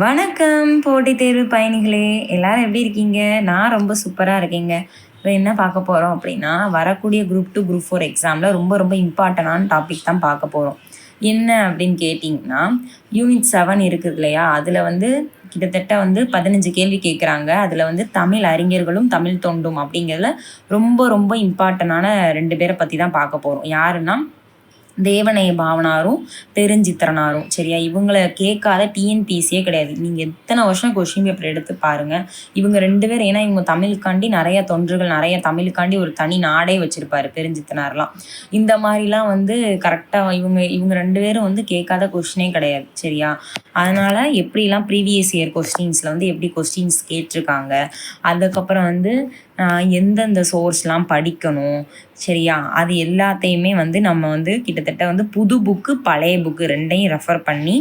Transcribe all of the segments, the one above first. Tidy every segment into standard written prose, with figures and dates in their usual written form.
வணக்கம் போட்டித் தேர்வு பயணிகளே, எல்லாரும் எப்படி இருக்கீங்க? நான் ரொம்ப சூப்பராக இருக்கேங்க. இப்போ என்ன பார்க்க போகிறோம் அப்படின்னா, வரக்கூடிய குரூப் 2, குரூப் 4 எக்ஸாமில் ரொம்ப ரொம்ப இம்பார்ட்டண்டான டாபிக் தான் பார்க்க போகிறோம். என்ன அப்படின்னு கேட்டிங்கன்னா, யூனிட் 7 இருக்குது இல்லையா, அதில் வந்து கிட்டத்தட்ட வந்து 15 கேள்வி கேட்குறாங்க. அதில் வந்து தமிழ் அறிஞர்களும் தமிழ் தொண்டும் அப்படிங்கிறதுல ரொம்ப ரொம்ப இம்பார்ட்டண்டான 2 பேரை பற்றி தான் பார்க்க போகிறோம். யாருன்னா தேவநேய பாவனாரும் பெருஞ்சித்திரனாரும். சரியா, இவங்கள கேட்காத டிஎன்பிசியே கிடையாது. நீங்கள் எத்தனை வருஷம் கொஷின் பேப்பர் எடுத்து பாருங்கள், இவங்க 2 பேர். ஏன்னா இவங்க தமிழுக்காண்டி நிறைய தொன்றுகள், நிறைய தமிழுக்காண்டி ஒரு தனி நாடே வச்சுருப்பாரு பெருஞ்சித்திரனார்லாம். இந்த மாதிரிலாம் வந்து கரெக்டாக இவங்க 2 பேரும் வந்து கேட்காத கொஷினே கிடையாது. சரியா, அதனால் எப்படிலாம் ப்ரீவியஸ் இயர் கொஸ்டின்ஸில் வந்து எப்படி கொஸ்டின்ஸ் கேட்டிருக்காங்க, அதுக்கப்புறம் வந்து எந்தெந்த சோர்ஸ்லாம் படிக்கணும், சரியா, அது எல்லாத்தையுமே வந்து நம்ம வந்து கிட்டத்தட்ட வந்து புது புக்கு பழைய புக்கு 2யும் ரெஃபர் பண்ணி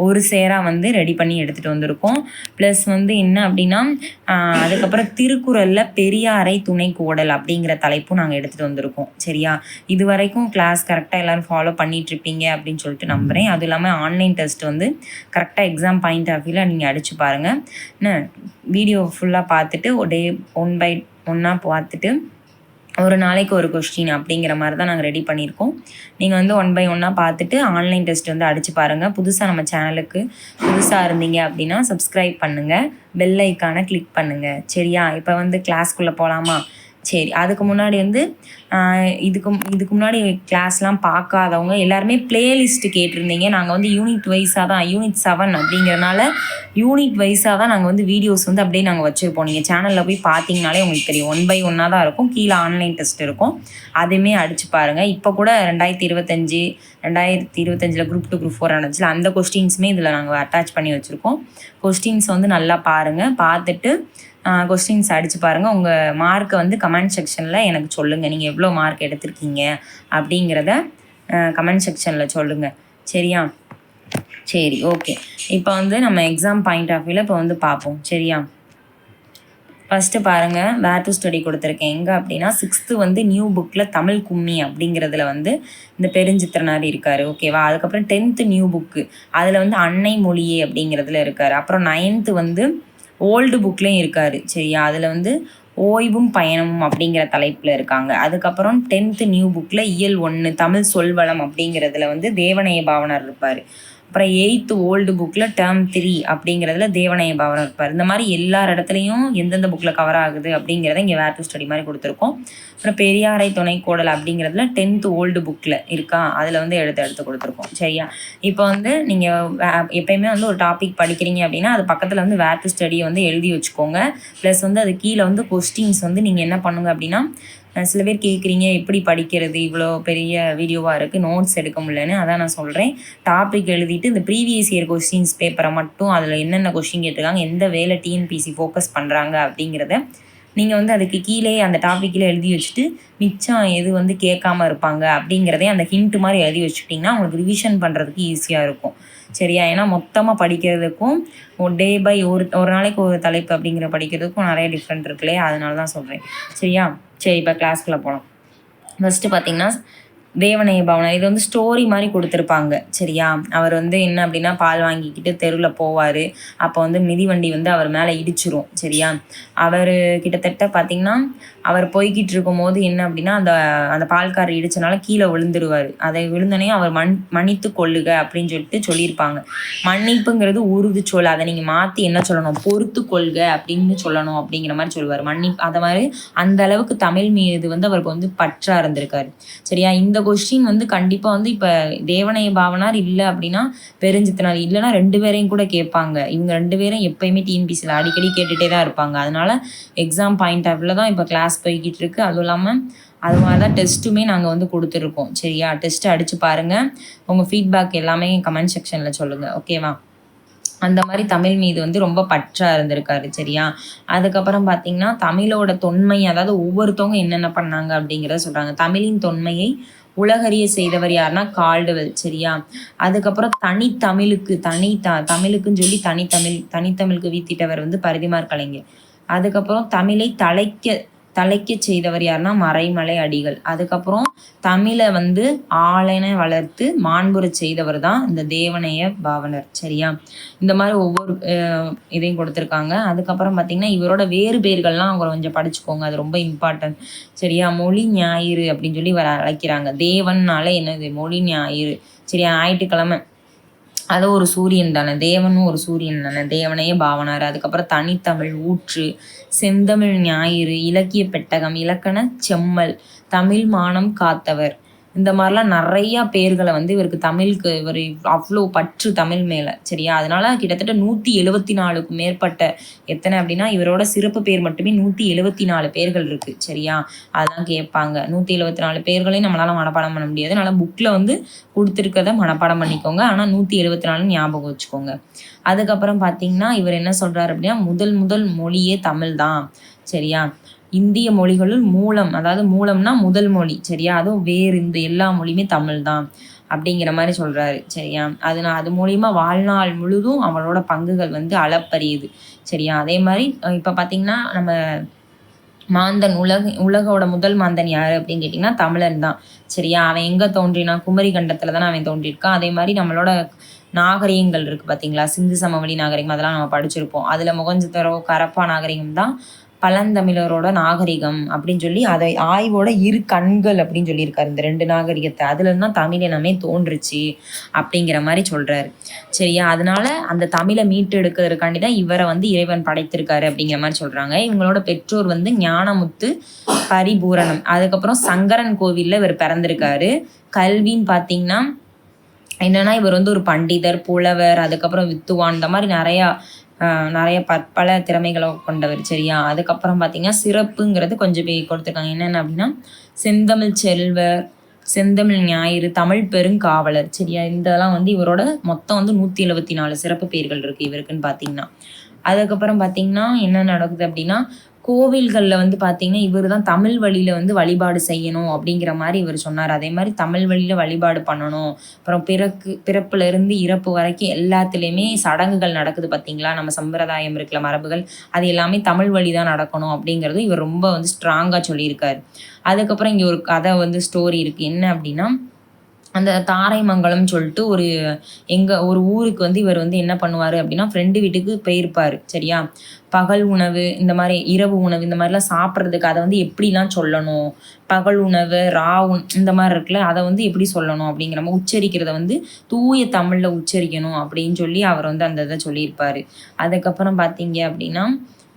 ஒரு சேராக வந்து ரெடி பண்ணி எடுத்துகிட்டு வந்திருக்கோம். ப்ளஸ் வந்து என்ன அப்படின்னா, அதுக்கப்புறம் திருக்குறளில் பெரியாரை துணை கோடல் அப்படிங்கிற தலைப்பும் நாங்கள் எடுத்துகிட்டு வந்திருக்கோம். சரியா, இது வரைக்கும் கிளாஸ் கரெக்டாக எல்லோரும் ஃபாலோ பண்ணிகிட்ருப்பீங்க அப்படின்னு சொல்லிட்டு நம்புகிறேன். அதுவும் இல்லாமல் ஆன்லைன் டெஸ்ட் வந்து கரெக்டாக எக்ஸாம் பாயிண்ட் ஆஃப் வியூவில் நீங்கள் அடித்து பாருங்கள். என்ன, வீடியோ ஃபுல்லாக பார்த்துட்டு டே 1 by 1 பார்த்துட்டு ஒரு நாளைக்கு ஒரு கொஸ்டின் அப்படிங்கிற மாதிரி தான் நாங்கள் ரெடி பண்ணியிருக்கோம். நீங்கள் வந்து 1 by 1 பார்த்துட்டு ஆன்லைன் டெஸ்ட் வந்து அடித்து பாருங்கள். புதுசாக நம்ம சேனலுக்கு புதுசாக இருந்தீங்க அப்படின்னா சப்ஸ்கிரைப் பண்ணுங்கள், பெல் ஐக்கானை கிளிக் பண்ணுங்கள். சரியா, இப்போ வந்து கிளாஸ்க்குள்ளே போகலாமா? சரி, அதுக்கு முன்னாடி வந்து இதுக்கு முன்னாடி கிளாஸ்லாம் பார்க்காதவங்க எல்லாருமே பிளேலிஸ்ட்டு கேட்டிருந்தீங்க. நாங்கள் வந்து யூனிட் வைஸாக தான், யூனிட் 7 அப்படிங்கிறனால யூனிட் வைஸாக தான் நாங்கள் வந்து வீடியோஸ் வந்து அப்படியே நாங்கள் வச்சுருப்போம். நீங்கள் சேனலில் போய் பார்த்தீங்கனாலே உங்களுக்கு தெரியும். 1 by 1 தான் இருக்கும். கீழே ஆன்லைன் டெஸ்ட் இருக்கும், அதுவுமே அடித்து பாருங்கள். இப்போ கூட 2025 குரூப் 2, குரூப் 4 நடந்துச்சுல, அந்த கொஸ்டின்ஸுமே இதில் நாங்கள் அட்டாச் பண்ணி வச்சுருக்கோம். கொஸ்டின்ஸ் வந்து நல்லா பாருங்கள், பார்த்துட்டு கொஸ்டின்ஸ் அடித்து பாருங்கள். உங்கள் மார்க்கை வந்து கமெண்ட் செக்ஷனில் எனக்கு சொல்லுங்கள். நீங்கள் எவ்வளோ மார்க் எடுத்திருக்கீங்க அப்படிங்கிறத கமெண்ட் செக்ஷனில் சொல்லுங்கள். சரியா, சரி, ஓகே. இப்போ வந்து நம்ம எக்ஸாம் பாயிண்ட் ஆஃப் வியூவில் இப்போ வந்து பார்ப்போம். சரியா, ஃபஸ்ட்டு பாருங்கள், வேர் டு ஸ்டடி கொடுத்துருக்கேன். எங்கே அப்படின்னா 6th வந்து நியூ புக்கில் தமிழ் கும்மி அப்படிங்கிறதுல வந்து இந்த பெருஞ்சித்திரனார் இருக்கார். ஓகேவா, அதுக்கப்புறம் 10th நியூ புக்கு, அதில் வந்து அன்னை மொழியே அப்படிங்கிறதுல இருக்கார். அப்புறம் 9th வந்து ஓல்டு புக்லேயும் இருக்கார். சரியா, அதில் வந்து ஓய்வும் பயணமும் அப்படிங்கிற தலைப்பில் இருக்காங்க. அதுக்கப்புறம் 10th நியூ புக்கில் இயல் 1 தமிழ் சொல்வளம் அப்படிங்கிறதுல வந்து தேவநேய பாவனார் இருப்பார். அப்புறம் 8th ஓல்டு புக்கில் டேர்ம் 3 அப்படிங்கிறதுல தேவநேய பாவனார் இருப்பார். இந்த மாதிரி எல்லா இடத்துலையும் எந்தெந்த புக்கில் கவர் ஆகுது அப்படிங்கிறத இங்கே வேர் டு ஸ்டடி மாதிரி கொடுத்துருக்கோம். அப்புறம் பெரியாரை துணை கோடல் அப்படிங்கிறதுல 10th ஓல்டு புக்கில் இருக்கா, அதில் வந்து எடுத்து கொடுத்துருக்கோம். சரியா, இப்போ வந்து நீங்கள் எப்பயுமே வந்து ஒரு டாபிக் படிக்கிறீங்க அப்படின்னா அது பக்கத்தில் வந்து வேர் டு ஸ்டடியை வந்து எழுதி வச்சுக்கோங்க. ப்ளஸ் வந்து அது கீழே வந்து கொஸ்டின்ஸ் வந்து நீங்கள் என்ன பண்ணுங்க அப்படின்னா, சில பேர் கேட்குறீங்க எப்படி படிக்கிறது, இவ்வளோ பெரிய வீடியோவாக இருக்குது, நோட்ஸ் எடுக்க முடியலன்னு. அதான் நான் சொல்கிறேன், டாபிக் எழுதிட்டு இந்த ப்ரீவியஸ் இயர் கொஸ்டின்ஸ் பேப்பரை மட்டும் அதில் என்னென்ன கொஸ்டின் கேட்டிருக்காங்க, எந்த வேலை டிஎன்பிசி ஃபோக்கஸ் பண்ணுறாங்க அப்படிங்கிறத நீங்கள் வந்து அதுக்கு கீழே அந்த டாப்பிக்கில் எழுதி வச்சுட்டு மிச்சம் எது வந்து கேட்காம இருப்பாங்க அப்படிங்கிறதே அந்த ஹிண்ட் மாதிரி எழுதி வச்சுக்கிட்டிங்கன்னா உங்களுக்கு ரிவிஷன் பண்ணுறதுக்கு ஈஸியாக இருக்கும். சரியா, ஏன்னா மொத்தமாக படிக்கிறதுக்கும் டே பை ஒரு நாளைக்கு ஒரு தலைப்பு அப்படிங்கிற படிக்கிறதுக்கும் நிறைய டிஃப்ரெண்ட் இருக்கு இல்லையா, அதனால தான் சொல்கிறேன். சரியா, சரி, இப்போ கிளாஸ்க்குள்ளே போகலாம். ஃபஸ்ட்டு பார்த்திங்கன்னா தேவநேய பாவனார், இது வந்து ஸ்டோரி மாதிரி கொடுத்துருப்பாங்க. சரியா, அவர் வந்து என்ன அப்படின்னா பால் வாங்கிக்கிட்டு தெருவில் போவார். அப்போ வந்து மிதிவண்டி வந்து அவர் மேலே இடிச்சிரும். சரியா, அவர் கிட்டத்தட்ட பார்த்திங்கன்னா அவர் போய்கிட்டு இருக்கும் போது என்ன அப்படின்னா அந்த பால்காரர் இடித்தனால கீழே விழுந்துருவார். அதை விழுந்தோடனே அவர் மன்னித்து கொள்ளுக அப்படின்னு சொல்லியிருப்பாங்க. மன்னிப்புங்கிறது உருது சொல், அதை நீங்கள் மாற்றி என்ன சொல்லணும், பொறுத்து கொள்க அப்படின்னு சொல்லணும் அப்படிங்கிற மாதிரி சொல்லுவார். அதை மாதிரி அந்த அளவுக்கு தமிழ் மீது வந்து அவருக்கு வந்து பற்றாக இருந்திருக்காரு. சரியா, இந்த கொஸ்டின் வந்து கண்டிப்பாக வந்து இப்போ தேவநேய பாவனார் இல்லை அப்படின்னா பெருஞ்சித்திரனார் இல்லைன்னா 2 பேரையும் கூட கேட்பாங்க. இவங்க 2 பேரும் எப்பயுமே டிஎன்பிசியில் அடிக்கடி கேட்டுகிட்டே தான் இருப்பாங்க. அதனால எக்ஸாம் பாயிண்ட் ஆஃப் வியூவில் தான் இப்போ கிளாஸ் போய்கிட்டு இருக்கு. அதுவும் இல்லாமல் அது மாதிரி தான் டெஸ்ட்டுமே நாங்கள் வந்து கொடுத்துருக்கோம். சரியா, டெஸ்ட்டு அடித்து பாருங்கள், உங்கள் ஃபீட்பேக் எல்லாமே கமெண்ட் செக்ஷனில் சொல்லுங்கள். ஓகேவா, அந்த மாதிரி தமிழ் மீது வந்து ரொம்ப பற்றாக இருந்திருக்காரு. சரியா, அதுக்கப்புறம் பார்த்திங்கன்னா தமிழோட தொன்மை, அதாவது ஒவ்வொருத்தவங்க என்னென்ன பண்ணாங்க அப்படிங்கிறத சொல்கிறாங்க. தமிழின் தொன்மையை உலகறிய செய்தவர் யாருன்னா கால்டுவெல். சரியா, அதுக்கப்புறம் தமிழுக்குன்னு சொல்லி தனித்தமிழுக்கு வீத்திட்டவர் வந்து பரிதிமார் கலைஞர். அதுக்கப்புறம் தமிழை தலைக்கச் செய்தவர் யாருன்னா மறைமலை அடிகள். அதுக்கப்புறம் தமிழை வந்து ஆளென வளர்த்து மாண்புறச் செய்தவர் தான் இந்த தேவனைய பாவனர். சரியா? இந்த மாதிரி ஒவ்வொரு இதையும் கொடுத்துருக்காங்க. அதுக்கப்புறம் பார்த்தீங்கன்னா இவரோட வேறு பெயர்கள்லாம் அவங்க கொஞ்சம் படிச்சுக்கோங்க, அது ரொம்ப இம்பார்ட்டன்ட். சரியா? மொழி ஞாயிறு அப்படின்னு சொல்லி இவர் அழைக்கிறாங்க. தேவன்னால என்னது? மொழி ஞாயிறு. சரியா? ஞாயிற்றுக்கிழமை அது ஒரு சூரியன் தானே, தேவனும் ஒரு சூரியன் தானே, தேவனையே பாவனார். அதுக்கப்புறம் தனித்தமிழ் ஊற்று, செந்தமிழ் ஞாயிறு, இலக்கிய பெட்டகம், இலக்கண செம்மல், தமிழ் மானம் காத்தவர். இந்த மாதிரிலாம் நிறையா பேர்களை வந்து இவருக்கு தமிழுக்கு இவர் அவ்வளோ பற்று தமிழ் மேலே. சரியா? அதனால கிட்டத்தட்ட 174க்கும் மேற்பட்ட எத்தனை அப்படின்னா இவரோட சிறப்பு பேர் மட்டுமே 174 பேர்கள் இருக்குது. சரியா? அதெல்லாம் கேட்பாங்க. 174 பேர்களையும் நம்மளால் மனப்பாடம் பண்ண முடியாது. அதனால் புக்கில் வந்து கொடுத்துருக்கத மனப்பாடம் பண்ணிக்கோங்க. ஆனால் 174 ஞாபகம் வச்சுக்கோங்க. அதுக்கப்புறம் பார்த்தீங்கன்னா இவர் என்ன சொல்கிறார் அப்படின்னா முதல் மொழியே தமிழ் தான். சரியா? இந்திய மொழிகளுள் மூலம், அதாவது மூலம்னா முதல் மொழி. சரியா? அதுவும் வேறு இந்த எல்லா மொழியுமே தமிழ் தான் அப்படிங்கிற மாதிரி சொல்கிறாரு. சரியா? அது மூலிமா வாழ்நாள் முழுதும் அவளோட பங்குகள் வந்து அளப்பரியுது. சரியா? அதே மாதிரி இப்போ பார்த்தீங்கன்னா நம்ம மாந்தன் உலகோட முதல் மாந்தன் யார் அப்படின்னு கேட்டிங்கன்னா தமிழன் தான். சரியா? அவன் எங்கே தோன்றினா? குமரி கண்டத்தில் தானே அவன் தோன்றியிருக்கான். அதே மாதிரி நம்மளோட நாகரிகங்கள் இருக்குது பார்த்தீங்களா, சிந்து சமவெளி நாகரிகம், அதெல்லாம் நம்ம படிச்சிருப்போம். அதில் மொகஞ்சதாரோ கரப்பா நாகரிகம் தான் பழந்தமிழரோட நாகரிகம் அப்படின்னு சொல்லி அதை ஆய்வோட இரு கண்கள் அப்படின்னு சொல்லியிருக்காரு இந்த 2 நாகரிகத்தை. அதுலேருந்து தான் தமிழ் இனமே தோன்றுச்சு அப்படிங்கிற மாதிரி சொல்கிறாரு. சரியா? அதனால அந்த தமிழை மீட்டு எடுக்கிறதுக்காண்டி தான் இவரை வந்து இறைவன் படைத்திருக்காரு அப்படிங்கிற மாதிரி சொல்கிறாங்க. இவங்களோட பெற்றோர் வந்து ஞானமுத்து பரிபூரணம். அதுக்கப்புறம் சங்கரன் கோவிலில் இவர் பிறந்திருக்காரு. கல்வின்னு பார்த்தீங்கன்னா என்னன்னா இவர் வந்து ஒரு பண்டிதர், புலவர், அதுக்கப்புறம் வித்துவான், இந்த மாதிரி நிறைய பற்பல திறமைகளை கொண்டவர். சரியா? அதுக்கப்புறம் பார்த்தீங்கன்னா சிறப்புங்கிறது கொஞ்சம் பேர் கொடுத்துருக்காங்க. என்னென்ன அப்படின்னா செந்தமிழ் செல்வர், செந்தமிழ் ஞாயிறு, தமிழ் பெருங்காவலர். சரியா? இதெல்லாம் வந்து இவரோட மொத்தம் வந்து 174 சிறப்பு பேர்கள் இருக்குது இவருக்குன்னு பார்த்தீங்கன்னா. அதுக்கப்புறம் பார்த்தீங்கன்னா என்ன நடக்குது அப்படின்னா கோவில்களில் வந்து பார்த்தீங்கன்னா இவர் தான் தமிழ் வழியில் வந்து வழிபாடு செய்யணும் அப்படிங்கிற மாதிரி இவர் சொன்னார். அதே மாதிரி தமிழ் வழியில் வழிபாடு பண்ணணும். அப்புறம் பிறப்புலேருந்து இறப்பு வரைக்கும் எல்லாத்துலேயுமே சடங்குகள் நடக்குது பார்த்தீங்களா, நம்ம சம்பிரதாயம் இருக்கிற மரபுகள், அது எல்லாமே தமிழ் வழி தான் நடக்கணும் அப்படிங்கிறது இவர் ரொம்ப வந்து ஸ்ட்ராங்காக சொல்லியிருக்காரு. அதுக்கப்புறம் இங்கே ஒரு கதை வந்து ஸ்டோரி இருக்குது. என்ன அப்படின்னா அந்த தாரைமங்கலம்னு சொல்லிட்டு ஒரு ஊருக்கு வந்து இவர் வந்து என்ன பண்ணுவார் அப்படின்னா ஃப்ரெண்டு வீட்டுக்கு போயிருப்பார். சரியா? பகல் உணவு, இந்த மாதிரி இரவு உணவு, இந்த மாதிரிலாம் சாப்பிட்றதுக்கு அதை வந்து எப்படிலாம் சொல்லணும், பகல் உணவு, இந்த மாதிரி இருக்குல்ல, அதை வந்து எப்படி சொல்லணும் அப்படிங்கிற மாதிரி உச்சரிக்கிறத வந்து தூய தமிழில் உச்சரிக்கணும் அப்படின்னு சொல்லி அவர் வந்து அந்த இதை சொல்லியிருப்பார். அதுக்கப்புறம் பார்த்தீங்க அப்படின்னா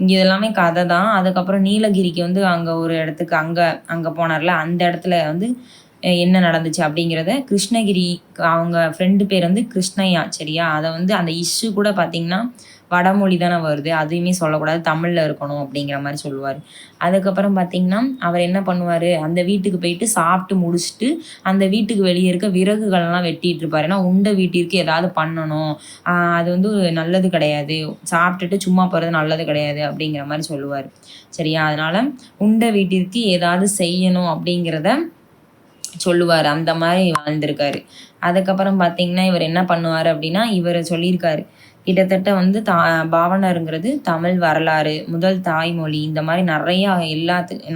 இங்கே இதெல்லாமே கதை தான். அதுக்கப்புறம் நீலகிரிக்கு வந்து அங்கே ஒரு இடத்துக்கு அங்கே போனார்ல, அந்த இடத்துல வந்து என்ன நடந்துச்சு அப்படிங்கிறத கிருஷ்ணகிரி அவங்க ஃப்ரெண்டு பேர் வந்து கிருஷ்ணய்யா. சரியா? அதை வந்து அந்த இஷ்யூ கூட பார்த்தீங்கன்னா வடமொழி தானே வருது, அதையுமே சொல்லக்கூடாது, தமிழில் இருக்கணும் அப்படிங்கிற மாதிரி சொல்லுவார். அதுக்கப்புறம் பார்த்தீங்கன்னா அவர் என்ன பண்ணுவார், அந்த வீட்டுக்கு போயிட்டு சாப்பிட்டு முடிச்சுட்டு அந்த வீட்டுக்கு வெளியே இருக்க விறகுகள்லாம் வெட்டிகிட்டு இருப்பார். ஏன்னா உண்ட வீட்டிற்கு ஏதாவது பண்ணணும், அது வந்து நல்லது கிடையாது, சாப்பிட்டுட்டு சும்மா போகிறது நல்லது கிடையாது அப்படிங்கிற மாதிரி சொல்லுவார். சரியா? அதனால் உண்ட வீட்டிற்கு ஏதாவது செய்யணும் அப்படிங்கிறத சொல்லுவார். அந்த மாதிரி வாழ்ந்திருக்காரு. அதுக்கப்புறம் பார்த்தீங்கன்னா இவர் என்ன பண்ணுவார் அப்படின்னா இவர் சொல்லியிருக்காரு கிட்டத்தட்ட வந்து பாவனருங்கிறது தமிழ் வரலாறு, முதல் தாய்மொழி, இந்த மாதிரி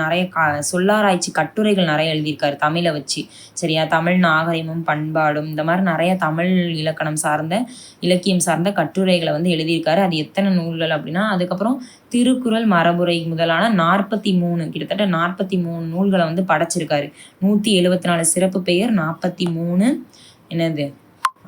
நிறைய சொல்லாராய்ச்சி கட்டுரைகள் நிறைய எழுதியிருக்காரு தமிழை வச்சு. சரியா? தமிழ் நாகரிகமும் பண்பாடும், இந்த மாதிரி நிறைய தமிழ் இலக்கியம் சார்ந்த கட்டுரைகளை வந்து எழுதியிருக்காரு. அது எத்தனை நூல்கள் அப்படின்னா அதுக்கப்புறம் திருக்குறள், மரபுரை முதலான 43 கிட்டத்தட்ட 43 நூல்களை வந்து படைச்சிருக்காரு. 174 சிறப்பு பெயர், 43 என்னது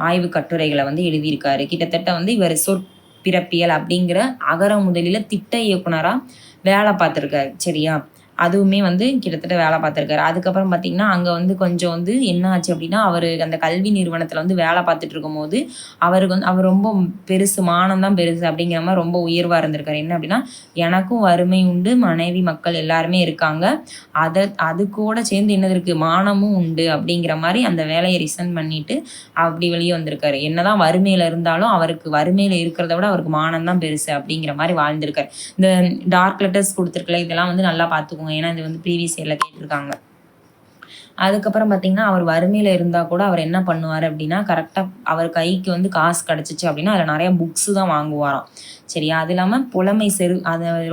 ஆய்வு கட்டுரைகளை வந்து எழுதியிருக்காரு. கிட்டத்தட்ட வந்து இவர் சொற்பிறப்பியல் அப்படிங்கிற அகர முதலில் திட்ட இயக்குனராக வேலை பார்த்துருக்காரு. சரியா? அதுவுமே வந்து கிட்டத்தட்ட வேலை பார்த்துருக்காரு. அதுக்கப்புறம் பார்த்தீங்கன்னா அங்கே வந்து கொஞ்சம் வந்து என்ன ஆச்சு அப்படின்னா அவர் அந்த கல்வி நிறுவனத்தில் வந்து வேலை பார்த்துட்டு இருக்கும்போது அவருக்கு வந்து அவர் ரொம்ப பெருசு, மானம் தான் பெருசு அப்படிங்கிற மாதிரி ரொம்ப உயர்வாக இருந்திருக்காரு. என்ன அப்படின்னா எனக்கும் வறுமை உண்டு, மனைவி மக்கள் எல்லாருமே இருக்காங்க, அது கூட சேர்ந்து என்னது இருக்குது, மானமும் உண்டு அப்படிங்கிற மாதிரி அந்த வேலையை ரிசைன் பண்ணிட்டு அப்படி வெளியே வந்திருக்காரு. என்னதான் வறுமையில் இருந்தாலும் அவருக்கு வறுமையில் இருக்கிறத விட அவருக்கு மானம் தான் பெருசு அப்படிங்கிற மாதிரி வாழ்ந்திருக்காரு. இந்த டார்க் லெட்டர்ஸ் கொடுத்துருக்கல, இதெல்லாம் வந்து நல்லா பார்த்துக்கோங்க. ஏன்னா இது வந்து ப்ரீவியஸ் இயரில் கேட்டிருக்காங்க. அதுக்கப்புறம் பார்த்தீங்கன்னா, அவர் வறுமையில இருந்தா கூட அவர் என்ன பண்ணுவாரு அப்படின்னா, கரெக்ட்டா அவர் கைக்கு வந்து காசு கிடைச்சுச்சு அப்படின்னா, அதில நெறைய புக்ஸ் தான் வாங்குவாராம். சரியா? அது இல்லாம புலமை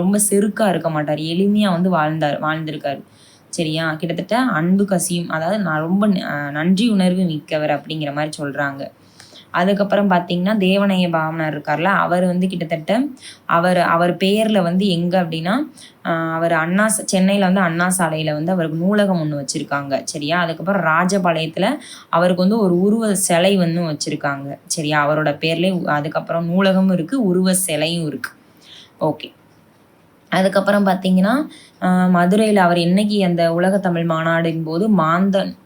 ரொம்ப செருக்கா இருக்க மாட்டாரு. எளிமையா வந்து வாழ்ந்திருக்காரு. சரியா? கிட்டத்தட்ட அன்பு கசியும் அதாவது நான் ரொம்ப நன்றி உணர்வு மிக்கவர் அப்படிங்கிற மாரி சொல்றாங்க. அதுக்கப்புறம் பார்த்தீங்கன்னா, தேவனைய பாவனார் இருக்கார்ல, அவர் வந்து கிட்டத்தட்ட அவர் பெயர்ல வந்து எங்க அப்டின்னா, அவர் சென்னையில வந்து அண்ணா சாலையில வந்து அவருக்கு நூலகம் ஒண்ணு வச்சிருக்காங்க. சரியா? அதுக்கப்புறம் ராஜபாளையத்துல அவருக்கு வந்து ஒரு உருவ சிலை வந்து வச்சிருக்காங்க. சரியா? அவரோட பேர்லயே அதுக்கப்புறம் நூலகமும் இருக்கு, உருவ சிலையும் இருக்கு. ஓகே. அதுக்கப்புறம் பார்த்தீங்கன்னா, மதுரையில அவர் என்னைக்கு அந்த உலக தமிழ் மாநாடின் போது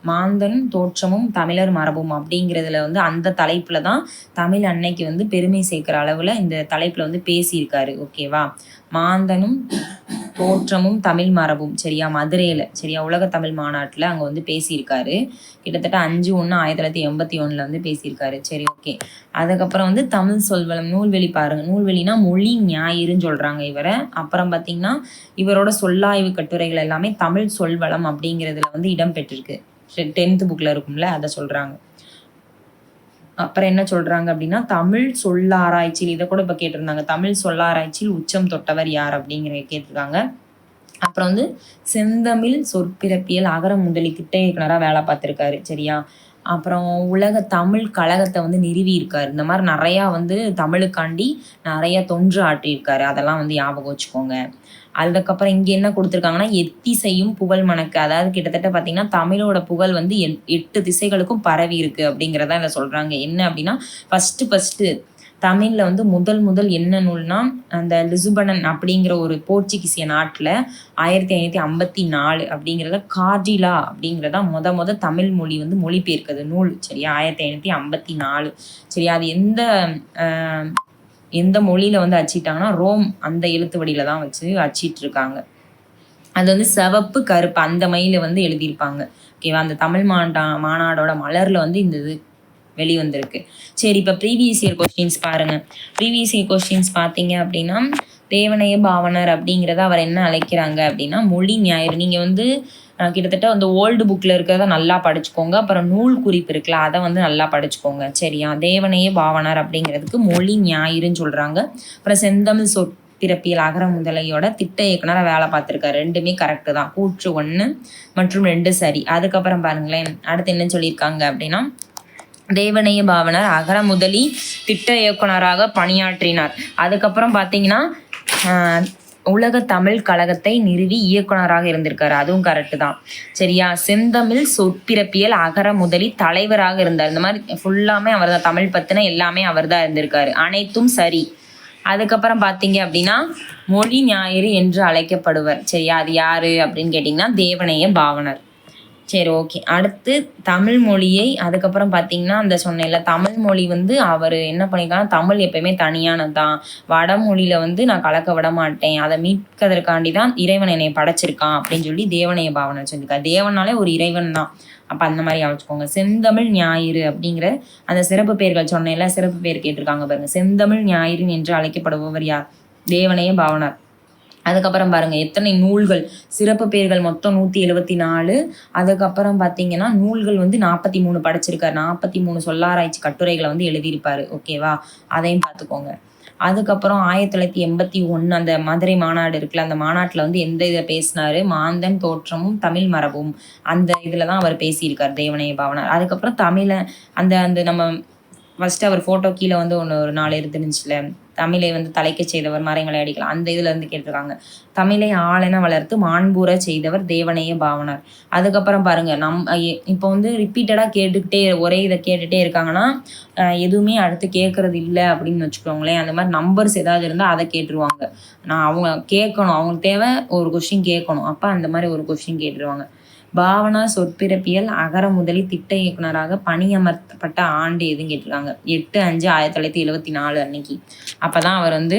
மாந்தன் தோற்றமும் தமிழர் மரபும் அப்படிங்கிறதுல வந்து அந்த தலைப்புல தான் தமிழ் அன்னைக்கு வந்து பெருமை சேர்க்கிற அளவுல இந்த தலைப்புல வந்து பேசியிருக்காரு. ஓகேவா? மாந்தனும் தோற்றமும் தமிழ் மரபும் சரியா? மதுரையில சரியா? உலக தமிழ் மாநாட்டுல அங்க வந்து பேசியிருக்காரு. கிட்டத்தட்ட 5/1/1981 வந்து பேசியிருக்காரு. சரி, ஓகே. அதுக்கப்புறம் வந்து தமிழ் சொல்வளம் நூல்வெளி பாருங்க. நூல்வெளினா மொழி ஞாயிறுன்னு சொல்றாங்க இவர. அப்புறம் பார்த்தீங்கன்னா, இவரோட சொல்லாய்வு கட்டுரைகள் எல்லாமே தமிழ் சொல்வளம் அப்படிங்கிறதுல வந்து இடம் பெற்றிருக்கு. 10th புக்ல இருக்கும்ல, அத சொல்றாங்க. அப்புறம் என்ன சொல்றாங்க அப்படின்னா, தமிழ் சொல்லாராய்ச்சியில் இத கூட இப்ப கேட்டிருந்தாங்க. தமிழ் சொல்லாராய்ச்சியில் உச்சம் தொட்டவர் யார் அப்படிங்கிற கேட்டிருக்காங்க. அப்புறம் வந்து செந்தமிழ் சொற்பிறப்பியல் அகர முதலி திட்ட இயக்குனரா வேலை பார்த்திருக்காரு. சரியா? அப்புறம் உலக தமிழ் கழகத்தை வந்து நிறுவியிருக்காரு. இந்த மாதிரி நிறையா வந்து தமிழுக்காண்டி நிறைய தொன்று ஆற்றியிருக்காரு. அதெல்லாம் வந்து ஞாபகம் வச்சுக்கோங்க. அதுக்கப்புறம் இங்க என்ன கொடுத்துருக்காங்கன்னா, எத்திசையும் புகழ் மணக்க. அதாவது கிட்டத்தட்ட பார்த்தீங்கன்னா, தமிழோட புகழ் வந்து 8 திசைகளுக்கும் பரவி இருக்கு அப்படிங்கிறத இதில் சொல்றாங்க. என்ன அப்படின்னா, ஃபர்ஸ்ட்டு தமிழ்ல வந்து முதல் என்ன நூல்னா, அந்த லிசுபனன் அப்படிங்கிற ஒரு போர்ச்சுகீசிய நாட்டுல 1554 அப்படிங்கிறத கார்டிலா அப்படிங்கிறதா மொத தமிழ் மொழி வந்து மொழிபெயர்க்கிறது நூல். சரியா? 1554. சரியா? அது எந்த மொழியில வந்து அச்சிட்டாங்கன்னா, ரோம் அந்த எழுத்து வடியில தான் வச்சு அச்சிட்டு இருக்காங்க. அது வந்து சிவப்பு, கருப்பு அந்த மையில வந்து எழுதியிருப்பாங்க. ஓகேவா? அந்த தமிழ் மாநாடோட மலர்ல வந்து இந்த இது வெளிவந்திருக்கு. சரி, இப்போ ப்ரீவியஸ் இயர் கொஸ்டின்ஸ் பாருங்க. ப்ரீவியஸ் இயர் கொஸ்டின்ஸ் பார்த்தீங்க அப்படின்னா, தேவனைய பாவனர் அப்படிங்கிறத அவர் என்ன அழைக்கிறாங்க அப்படின்னா, மொழி ஞாயிறு. நீங்கள் வந்து கிட்டத்தட்ட அந்த ஓல்டு புக்கில் இருக்கிறத நல்லா படிச்சுக்கோங்க. அப்புறம் நூல் குறிப்பு இருக்குல்ல, அதை வந்து நல்லா படிச்சுக்கோங்க. சரியா? தேவனைய பாவனர் அப்படிங்கிறதுக்கு மொழி ஞாயிறுன்னு சொல்கிறாங்க. அப்புறம் செந்தமிழ் பிறப்பியல் அகர முதலையோட திட்ட இயக்குனராக வேலை பார்த்துருக்காரு. 2மே கரெக்டு தான். கூற்று 1 மற்றும் 2 சரி. அதுக்கப்புறம் பாருங்களேன், அடுத்து என்ன சொல்லியிருக்காங்க அப்படின்னா, தேவனைய பாவனர் அகர முதலி திட்ட இயக்குனராக பணியாற்றினார். அதுக்கப்புறம் பார்த்தீங்கன்னா, உலக தமிழ் கழகத்தை நிறுவி இயக்குனராக இருந்திருக்காரு. அதுவும் கரெக்டு தான். சரியா? செந்தமிழ் சொற்பிறப்பியல் அகர முதலி தலைவராக இருந்தார். இந்த மாதிரி ஃபுல்லாமே அவர் தான். தமிழ் பற்றின எல்லாமே அவர் தான் இருந்திருக்காரு. அனைத்தும் சரி. அதுக்கப்புறம் பார்த்தீங்க அப்படின்னா, மொழி ஞாயிறு என்று அழைக்கப்படுவர். சரியா? அது யாரு அப்படின்னு கேட்டிங்கன்னா, தேவனைய பாவனர். சரி, ஓகே. அடுத்து தமிழ் மொழியை அதுக்கப்புறம் பார்த்தீங்கன்னா, அந்த சொன்னேன்ல தமிழ் மொழி வந்து அவர் என்ன பண்ணியிருக்காங்கன்னா, தமிழ் எப்பயுமே தனியானது தான். வடமொழியில வந்து நான் கலக்க விட மாட்டேன். அதை மீட்கதற்காண்டி தான் இறைவன் என்னை படைச்சிருக்கான் அப்படின்னு சொல்லி தேவனைய பாவனை சொல்லியிருக்காரு. தேவனாலே ஒரு இறைவன் தான். அப்போ அந்த மாதிரி யோசிச்சுக்கோங்க. செந்தமிழ் ஞாயிறு அப்படிங்கிற அந்த சிறப்பு பெயர்கள் சொன்னேன்ல, சிறப்பு பெயர் கேட்டிருக்காங்க பாருங்க. செந்தமிழ் ஞாயிறு என்று அழைக்கப்படுபவர் யார்? தேவனைய பாவனார். அதுக்கப்புறம் பாருங்க, எத்தனை நூல்கள், சிறப்பு பெயர்கள் மொத்தம் 174. அதுக்கப்புறம் பார்த்தீங்கன்னா, நூல்கள் வந்து 43 படைச்சிருக்காரு. 43 சொல்லாராய்ச்சி கட்டுரைகளை வந்து எழுதியிருப்பாரு. ஓகேவா? அதையும் பார்த்துக்கோங்க. அதுக்கப்புறம் 1981 அந்த மதுரை மாநாடு இருக்குல்ல, அந்த மாநாட்டில் வந்து எந்த இதை பேசினாரு? மாந்தன் தோற்றமும் தமிழ் மரபும் அந்த இதில் தான் அவர் பேசியிருக்கார், தேவனைய பாவனார். அதுக்கப்புறம் அந்த அந்த நம்ம ஃபர்ஸ்ட் அவர் ஃபோட்டோ கீழே வந்து ஒரு 4 இருந்துச்சுல, தமிழை வந்து தலைக்க செய்தவர் மரங்களை அடிக்கலாம், அந்த இதில் இருந்து கேட்டிருக்காங்க. தமிழை ஆளென வளர்த்து மாண்புற செய்தவர் தேவனைய பாவனார். அதுக்கப்புறம் பாருங்க, இப்போ வந்து ரிப்பீட்டடாக ஒரே இதை கேட்டுகிட்டே இருக்காங்கன்னா, எதுவுமே அடுத்து கேட்கறது இல்லை அப்படின்னு வச்சுக்கோங்களேன். அந்த மாதிரி நம்பர்ஸ் ஏதாவது இருந்தால் அதை கேட்டுருவாங்க. அவங்க கேட்கணும், அவங்களுக்கு தேவை ஒரு கொஸ்டின் கேட்கணும். அப்போ அந்த மாதிரி ஒரு கொஸ்டின் கேட்டுருவாங்க. பாவனா சொற்பிறப்பியல் அகர முதலி திட்ட இயக்குனராக பணியமர்த்தப்பட்ட ஆண்டு எதுன்னு கேட்டிருக்காங்க. 8/5/1974 அன்னைக்கு. அப்பதான் அவர் வந்து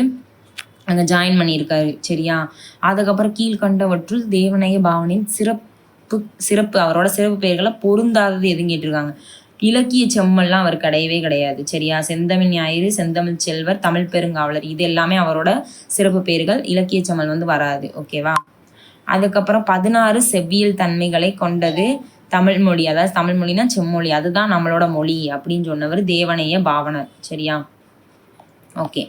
அங்கே ஜாயின் பண்ணியிருக்காரு. சரியா? அதுக்கப்புறம் கீழ்கண்டவற்றுள் தேவனைய பாவனின் சிறப்பு அவரோட சிறப்பு பெயர்களை பொருந்தாதது எதுன்னு கேட்டிருக்காங்க. இலக்கிய செம்மல்லாம் அவர் கிடையவே கிடையாது. சரியா? செந்தமிழ் ஞாயிறு, செந்தமிழ் செல்வர், தமிழ் பெருங்காவலர் இது எல்லாமே அவரோட சிறப்பு பெயர்கள். இலக்கிய செம்மல் வந்து வராது. ஓகேவா? அதுக்கப்புறம் 16 செவ்வியல் தன்மைகளை கொண்டது தமிழ் மொழி, அதாவது தமிழ் மொழினா செம்மொழி, அதுதான் நம்மளோட மொழி அப்படின்னு சொன்னவர் தேவனைய பாவனர். சரியா? ஓகே.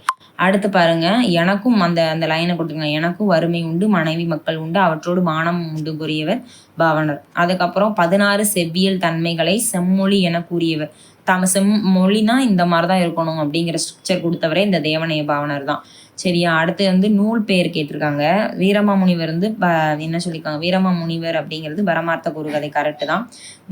அடுத்து பாருங்க, எனக்கும் அந்த அந்த லைனை கொடுத்துருங்க. எனக்கும் வறுமை உண்டு, மனைவி மக்கள் உண்டு, அவற்றோடு மானம் உண்டு கூறியவர் பாவனர். அதுக்கப்புறம் 16 செவ்வியல் தன்மைகளை செம்மொழி என கூறியவர். செம்மொழினா இந்த மாதிரி தான் இருக்கணும் அப்படிங்கிற ஸ்ட்ரக்சர் கொடுத்தவரே இந்த தேவனைய பாவனர் தான். சரியா? அடுத்து வந்து நூல் பெயர் கேட்டிருக்காங்க. வீரமாமுனிவர் வந்து என்ன சொல்லியிருக்காங்க, வீரமாமுனிவர் அப்படிங்கிறது பரமார்த்த குருகதை, கரெக்டு தான்.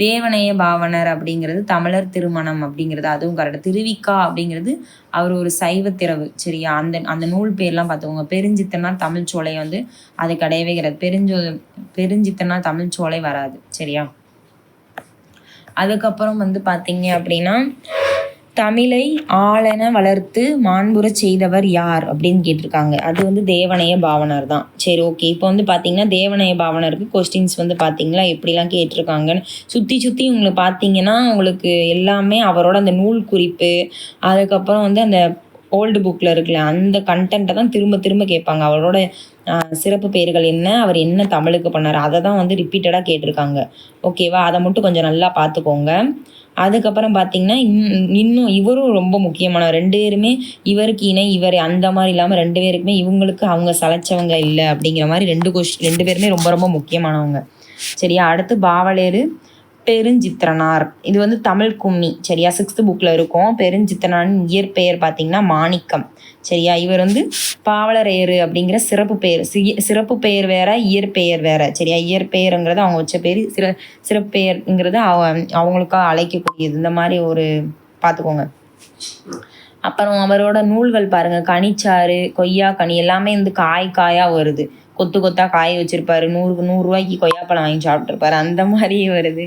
தேவனைய பாவனர் அப்படிங்கிறது தமிழர் திருமணம் அப்படிங்கிறது, அதுவும் கரெக்டு. திருவிக்கா அப்படிங்கிறது அவர் ஒரு சைவ திறவு. சரியா? அந்த அந்த நூல் பேர்லாம் பார்த்துக்கோங்க. பெருஞ்சித்தனால் தமிழ் சோலை வந்து அது கிடையவே கிடையாது. பெருஞ்சித்தனால் தமிழ் சோலை வராது. சரியா? அதுக்கப்புறம் வந்து பார்த்தீங்க அப்படின்னா, தமிழை ஆளென வளர்த்து மாண்புறச் செய்தவர் யார் அப்படின்னு கேட்டிருக்காங்க. அது வந்து தேவனைய பாவனர் தான். சரி, ஓகே. இப்போ வந்து பார்த்தீங்கன்னா தேவனைய பாவனருக்கு கொஸ்டின்ஸ் வந்து பார்த்தீங்களா எப்படிலாம் கேட்டிருக்காங்கன்னு. சுற்றி உங்களுக்கு பார்த்தீங்கன்னா உங்களுக்கு எல்லாமே அவரோட அந்த நூல் குறிப்பு, அதுக்கப்புறம் வந்து அந்த ஓல்டு புக்கில் இருக்குல்ல அந்த கண்டென்ட்டை தான் திரும்ப திரும்ப கேட்பாங்க. அவரோட சிறப்பு பெயர்கள் என்ன, அவர் என்ன தமிழுக்கு பண்ணார், அதை தான் வந்து ரிப்பீட்டடாக கேட்டிருக்காங்க. ஓகேவா? அதை மட்டும் கொஞ்சம் நல்லா பார்த்துக்கோங்க. அதுக்கப்புறம் பார்த்தீங்கன்னா இன்னும் இவரும் ரொம்ப முக்கியமானவர். 2 பேருமே இவருக்கு இணை இவர் அந்த மாதிரி இல்லாமல் 2 பேருக்குமே இவங்களுக்கு அவங்க சளைச்சவங்க இல்லை அப்படிங்கிற மாதிரி 2 பேருமே ரொம்ப ரொம்ப முக்கியமானவங்க. சரியா? அடுத்து பாவலேறு பெருஞ்சித்திரனார். இது வந்து தமிழ் கும்மி. சரியா? 6th புக்கில் இருக்கும். பெருஞ்சித்திரனாரின் இயற்பெயர் பார்த்தீங்கன்னா மாணிக்கம். சரியா? இவர் வந்து பாவலரேறு அப்படிங்கிற சிறப்பு பெயர். சிறப்பு பெயர் வேற, இயற்பெயர் வேற. சரியா? இயற்பெயருங்கிறது அவங்க வச்ச பேர், சிறப்பு பெயருங்கிறது அவங்களுக்காக அழைக்கக்கூடியது. இந்த மாதிரி ஒரு பார்த்துக்கோங்க. அப்புறம் அவரோட நூல்கள் பாருங்க, கனிச்சாறு, கொய்யா கனி எல்லாமே வந்து காயாக வருது. கொத்தா காய வச்சுருப்பாரு. 100 ரூபாய்க்கு கொய்யாப்பழம் வாங்கி சாப்பிட்ருப்பாரு. அந்த மாதிரியே வருது.